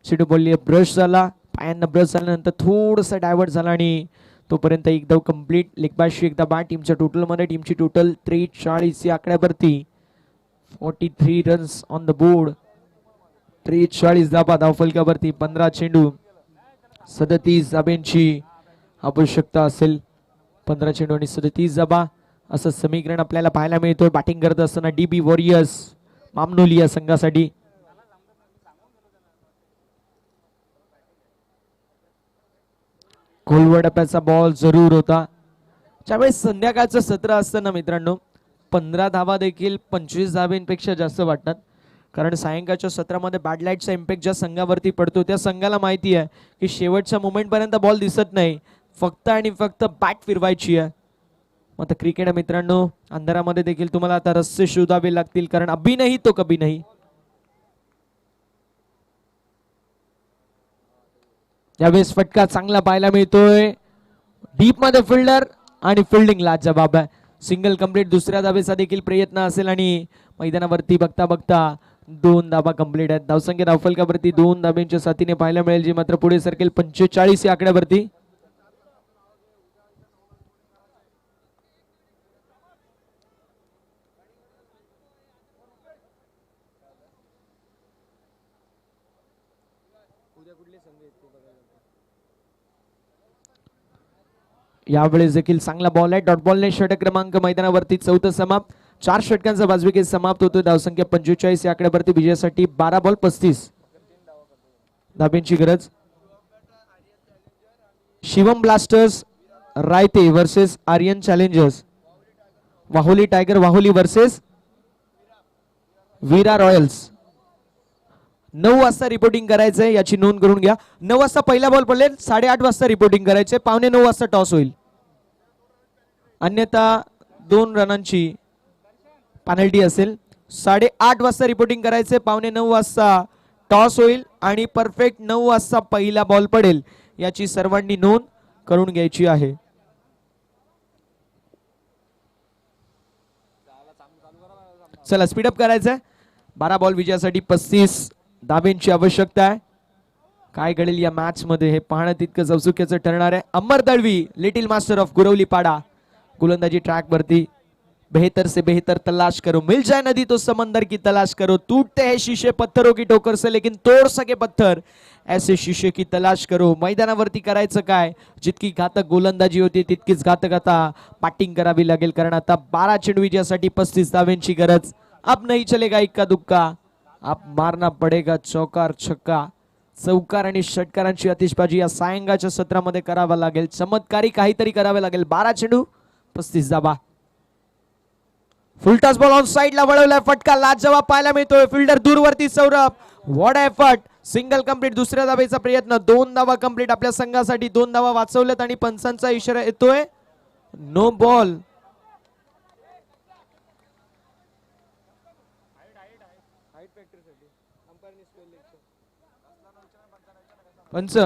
[SPEAKER 4] चेंडू बॉल ब्रश झाला, पायांना ब्रश झाल्यानंतर थोडंसं डायव्हर्ट झाला आणि तोपर्यंत एक धाव कंप्लीट. लेगबायशी एकदा बाद. टीमच्या टोटल मध्ये टीमची टोटल 43 या आकड्यावरती 43 रन्स ऑन द बोर्ड. 43 धाबा धावफलकावरती. 15 चेंडू 37 धाब्यांची आवश्यकता असेल. 15 चेंडू आणि 37 धाबा असं समीकरण आपल्याला पाहायला मिळतोय. बॅटिंग करत असताना DB वॉरियर्स मामनोली या संघासाठी. कोलवडप्याचा बॉल जरूर होता. ज्यावेळेस संध्याकाळचं सत्र असतं ना मित्रांनो, 15 धावा देखील 25 धाब्यांपेक्षा जास्त वाटतात. कारण सायंकाळच्या सत्रामध्ये बॅडलाईटचा इम्पॅक्ट ज्या संघावरती पडतो त्या संघाला माहिती आहे की शेवटच्या मोमेंट पर्यंत बॉल दिसत नाही, फक्त आणि फक्त बॅट फिरवायची आहे. आता क्रिकेट मित्रांनो, अंधारामध्ये देखील तुम्हाला आता रस्ते शोधावे लागतील, कारण अभी नाही तो कभी नाही. यावेळेस फटका चांगला पाहायला मिळतोय. डीप मध्ये फिल्डर आणि फिल्डिंग लाजवाब आहे. Single complete. दुसऱ्या धावेचा देखील प्रयत्न असेल आणि मैदानावरती बघता बघता 2 धाबा कंप्लीट आहेत. धावसंख्या धावफलकावरती 2 धाब्यांच्या साथीने पाहायला मिळेल, जी मात्र पुढे सरकेल 45 या आकड्यावरती. यावेळेस देखील चांगला बॉल आहे. डॉट बॉलने षटक क्रमांक मैदानावरती 4थं समाप्त. 4 षटकांचा बाजविकेत समाप्त होतोय. धावसंख्या 45 या आकड्यावरती. विजयासाठी 12 बॉल 35 धाब्यांची गरज. Shivam blasters Rayte versus Aryan challengers. Waholi tiger Waholi versus Veera royals. 9 वाजता रिपोर्टिंग करायचंय, याची नोंद करून घ्या. 9 वाजता पहिला बॉल पडलेल. 8:30 वाजता रिपोर्टिंग करायचंय. 8:45 वाजता टॉस होईल. अन्यथा 2 रनांची पेनल्टी असेल. 8:30 वाजता रिपोर्टिंग करायचंय. 8:45 वाजता टॉस होईल आणि परफेक्ट 9 वाजता पहिला बॉल पडेल, याची सर्वांनी नोंद करून घ्यायची आहे. चला, स्पीडअप करायचंय. 12 बॉल विजयासाठी 35 धाब्यांची आवश्यकता आहे. काय घडेल या मॅच मध्ये हे पाहणं तितकंच औत्सुक्याचं ठरणार आहे. अमर Dalvi, little master of Gurvali पाडा, गोलंदाजी ट्रॅक वरती. बेहतर से बेहतर तलाश करो, मिल जाए नदी तो समंदर की तलाश करो, टूटते हैं शीशे पत्थरों की ठोकर से लेकिन तोड़ सके पत्थर ऐसे शीशे की तलाश करो. मैदानावरती करायचं काय? जितकी घातक गोलंदाजी होती तितकीच घातक आता बॅटिंग करावी लागेल, कारण आता 12 चेंडू विजयासाठी 35 धाव्यांची गरज. अब नहीं चलेगा इक्का दुक्का, अब मारना पडेगा चौकार छक्का. चौकार आणि षटकारांची आतिषबाजी या सायंकाळच्या सत्रामध्ये करावा लागेल. चमत्कारी काहीतरी करावे लागेल. 12 चेंडू 35 धाबा. फुलटॉस बॉल ऑन साइडला वळवलाय. फटका लाजवाब पाहायला मिळतोय. फिल्डर दूरवरती Saurabh. What effort. Single complete. दुसऱ्या धावेचा प्रयत्न. 2 धावा कंप्लीट आपल्या संघासाठी. 2 धावा वाचवल्यात आणि पंचांचा इशारा येतोय नो बॉल. पंच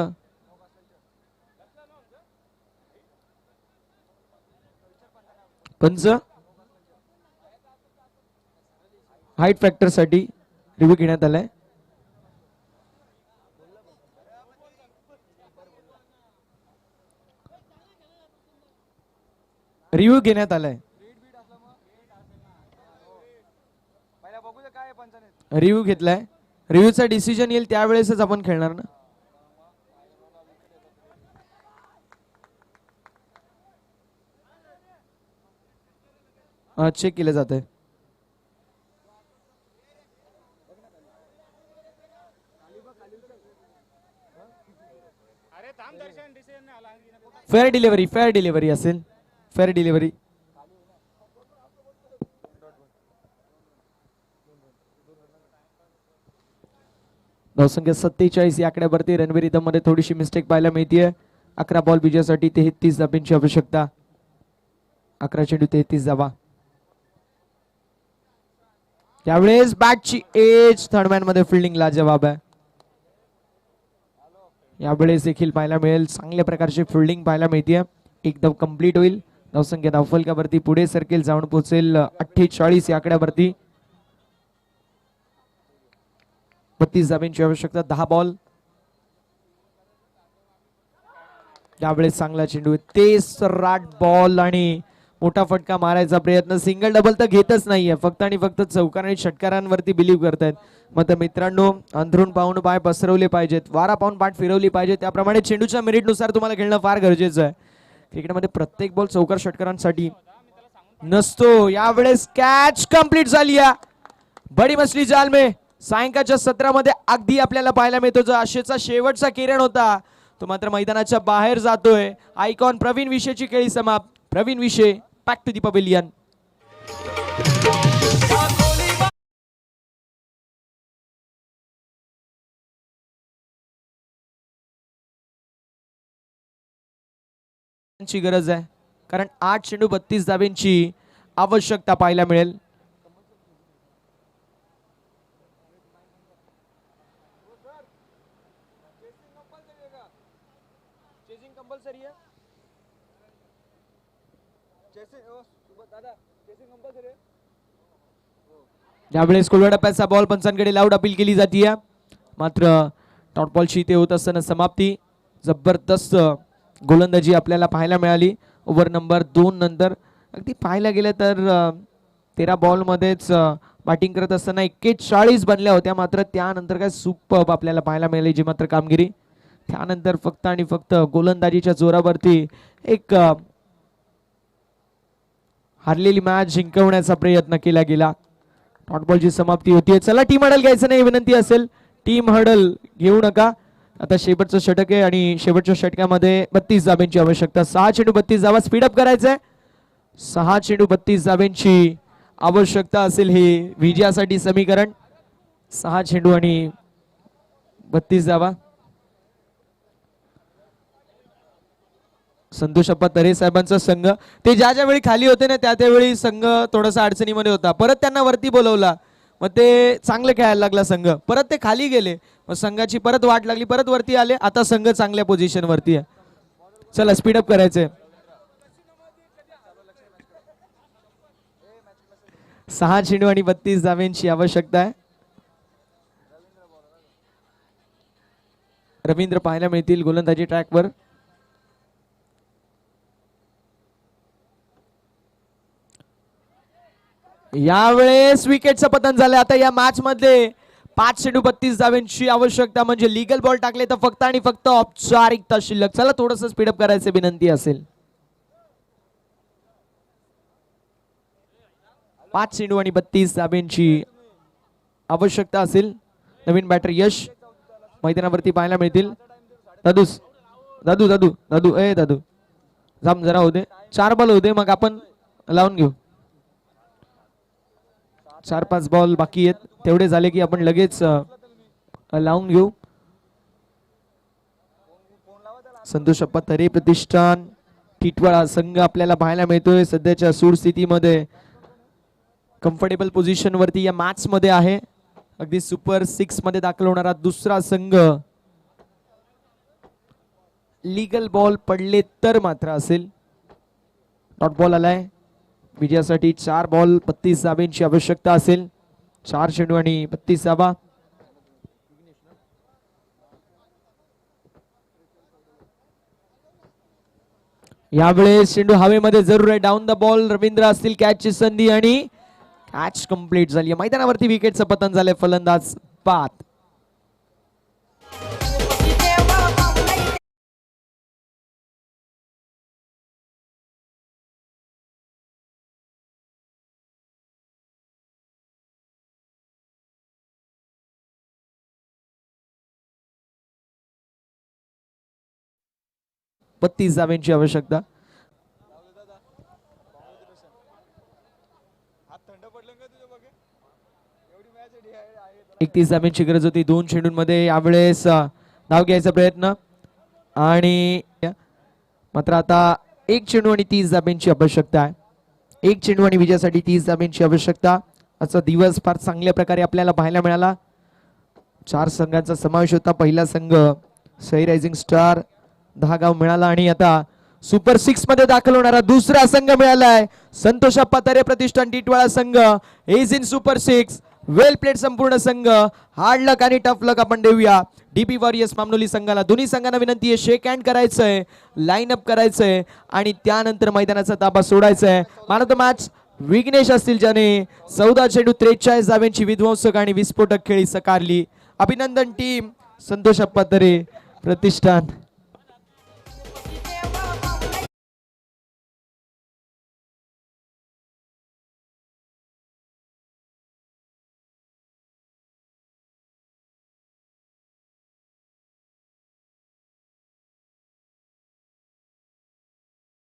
[SPEAKER 4] पंच हाईट फॅक्टर साठी रिव्ह्यू घेण्यात आलाय. रिव्ह्यू घेण्यात आलाय. रिव्ह्यू घेतलाय. रिव्ह्यूचा डिसिजन येईल त्यावेळेसच आपण खेळणार ना. चेक केलं जात आहे. फेअर डिलिव्हरी असेल. Fair delivery. धावसंख्या 47 या आकड्यावरती रणवीर रिदम मध्ये थोडीशी मिस्टेक पाहायला मिळतीये. 11 बॉल विजयासाठी 33 धाब्यांची आवश्यकता. 11 चेंडू 33 धावा. त्यावेळेस बॅटची एज थर्डमॅन मध्ये फिल्डिंग लाजवाब आहे. यावेळेस देखील पाहायला मिळेल चांगल्या प्रकारची फिल्डिंग पाहायला मिळते. एकदम कंप्लीट होईल. धावसंख्या धावफलकावरती पुढे सरकेल, जाऊन पोहोचेल 48 या आकड्यावरती. 32 धाब्यांची आवश्यकता. 10 बॉल. त्यावेळेस चांगला चेंडू, तेच राट बॉल आणि मोठा फटका मारायचा प्रयत्न. सिंगल डबल तर घेतच नाहीये, फक्त आणि फक्त चौकार आणि षटकारांवरती बिलीव्ह करतायत. मग मित्रांनो, अंधरून पाहून पाय पसरवले पाहिजेत, वारा पाहून पाठ फिरवली पाहिजे. त्याप्रमाणे चेंडूच्या मेरिटनुसार तुम्हाला खेळणं फार गरजेचं आहे. क्रिकेटमध्ये प्रत्येक बॉल चौकार षटकारांसाठी नसतो. यावेळेस कॅच कंप्लीट झाली आहे. बडी मछली जाल में सायंकाळच्या सत्रामध्ये अगदी आपल्याला पाहायला मिळतो. जो आशेचा शेवटचा किरण होता तो मात्र मैदानाच्या बाहेर जातोय. आयकॉन प्रवीण विशेची खेळी समाप्त. प्रवीण विशे बॅक टू दी पवेलियन. ची गरज आहे कारण 8 चेंडू 32 धाब्यांची आवश्यकता पाहायला मिळेल. यावेळेस कोलवा टप्प्याचा बॉल पंचांकडे लाऊड अपील केली जाते. मात्र डॉट बॉलची ते होत असताना समाप्ती. जबरदस्त गोलंदाजी आपल्याला पाहायला मिळाली ओव्हर नंबर 2 नंतर. अगदी पाहायला गेलं तर 13 बॉल मध्येच बॅटिंग करत असताना 41 बनल्या होत्या. मात्र त्यानंतर काय सुपर्ब आपल्याला पाहायला मिळाली जी मात्र कामगिरी. त्यानंतर फक्त आणि फक्त गोलंदाजीच्या जोरावरती एक हारलेली मॅच जिंकवण्याचा प्रयत्न केला गेला. डॉट बॉलची समाप्ती होतीये. चला टीम हडल घ्यायचं नाही विनंती असेल. टीम हडल घेऊ नका. आता शेवटचं षटक आहे आणि शेवटच्या षटकामध्ये 32 धाब्यांची आवश्यकता. 6 चेंडू 32 धावा. स्पीडअप करायचंय. 6 चेंडू 32 धाब्यांची आवश्यकता असेल हे विजयासाठी समीकरण. 6 चेंडू आणि 32 धावा. संतोष अप्पा तरे साहेबांचा संघ, ते ज्या ज्या वेळी खाली होते ना त्यावेळी संघ थोडासा अडचणीमध्ये होता. परत त्यांना वरती बोलवला, मग ते चांगले खेळायला लागला संघ. परत ते खाली गेले, मग संघाची परत वाट लागली, परत वरती आले. आता संघ चांगल्या पोझिशन वरती आहे. चला स्पीडअप करायचंय. 6 चेंडू आणि 32 धाव्यांची आवश्यकता आहे. रवींद्र पाहायला मिळतील गोलंदाजी ट्रॅकवर. यावेळेस विकेटचं पतन झालं. आता या मॅच मध्ये 5 चेंडू 32 धाव्यांची आवश्यकता, म्हणजे लिगल बॉल टाकले तर फक्त आणि फक्त औपचारिकता शिल्लक. चला थोडस स्पीडअप करायचं विनंती असेल. 5 चेंडू आणि 32 धाब्यांची आवश्यकता असेल. नवीन बॅटर यश मैदानावरती पाहायला मिळतील. दादू दादू दादू दादू ए दादू जाम जरा होते. 4 बॉल होते, मग आपण लावून घेऊ. 4-5 बॉल बाकी आहेत, तेवढे झाले की आपण लगेच लावून घेऊ. संतोष अप्पा तरे प्रतिष्ठान टिटवाळा संघ आपल्याला पाहायला मिळतोय. सध्याच्या सूर स्थितीमध्ये कम्फर्टेबल पोझिशन वरती या मॅच मध्ये आहे. अगदी सुपर 6 मध्ये दाखल होणारा दुसरा संघ. लीगल बॉल पडले तर मात्र असेल. डॉट बॉल आलाय. विजयासाठी 4 बॉल 32 धाब्यांची आवश्यकता असेल. 4 चेंडू आणि 32 धावा. यावेळेस चेंडू हवेमध्ये जरूर आहे. डाऊन द बॉल रवींद्र असतील. कॅचची संधी आणि कॅच कंप्लीट झाली. मैदानावरती विकेटचं पतन झालंय. फलंदाज बाद. 32 धाब्यांची आवश्यकता. 31 धाब्यांची गरज होती 2 चेंडूंमध्ये. यावेळेस धाव घ्यायचा प्रयत्न आणि मात्र आता 1 चेंडू आणि 30 धाब्यांची आवश्यकता आहे. 1 चेंडू आणि विजयासाठी 30 धाब्यांची आवश्यकता. आजचा दिवस फार चांगल्या प्रकारे आपल्याला पाहायला मिळाला. 4 संघांचा समावेश होता. पहिला संघ सई रायझिंग स्टार 10 गाव मिळाला आणि आता सुपर 6 मध्ये दाखल होणारा दुसरा संघ मिळालाय. संतोष अप्पा तारे प्रतिष्ठान टिटवाळा संघ is in super 6. Well played संपूर्ण संघ. हार्ड लक आणि टफ लक आपण देऊया डीपी वॉरियर्स मामनोली संघाला. दोन्ही संघांना विनंती आहे शेक हँड करायचंय, लाईन अप करायचंय आणि त्यानंतर मैदानाचा ताबा सोडायचाय. Man of the match Vighnesh असतील ज्याने 14 चेंडू 43 धाब्यांची विध्वंसक आणि विस्फोटक खेळी साकारली. अभिनंदन टीम संतोष अप्पा तारे प्रतिष्ठान.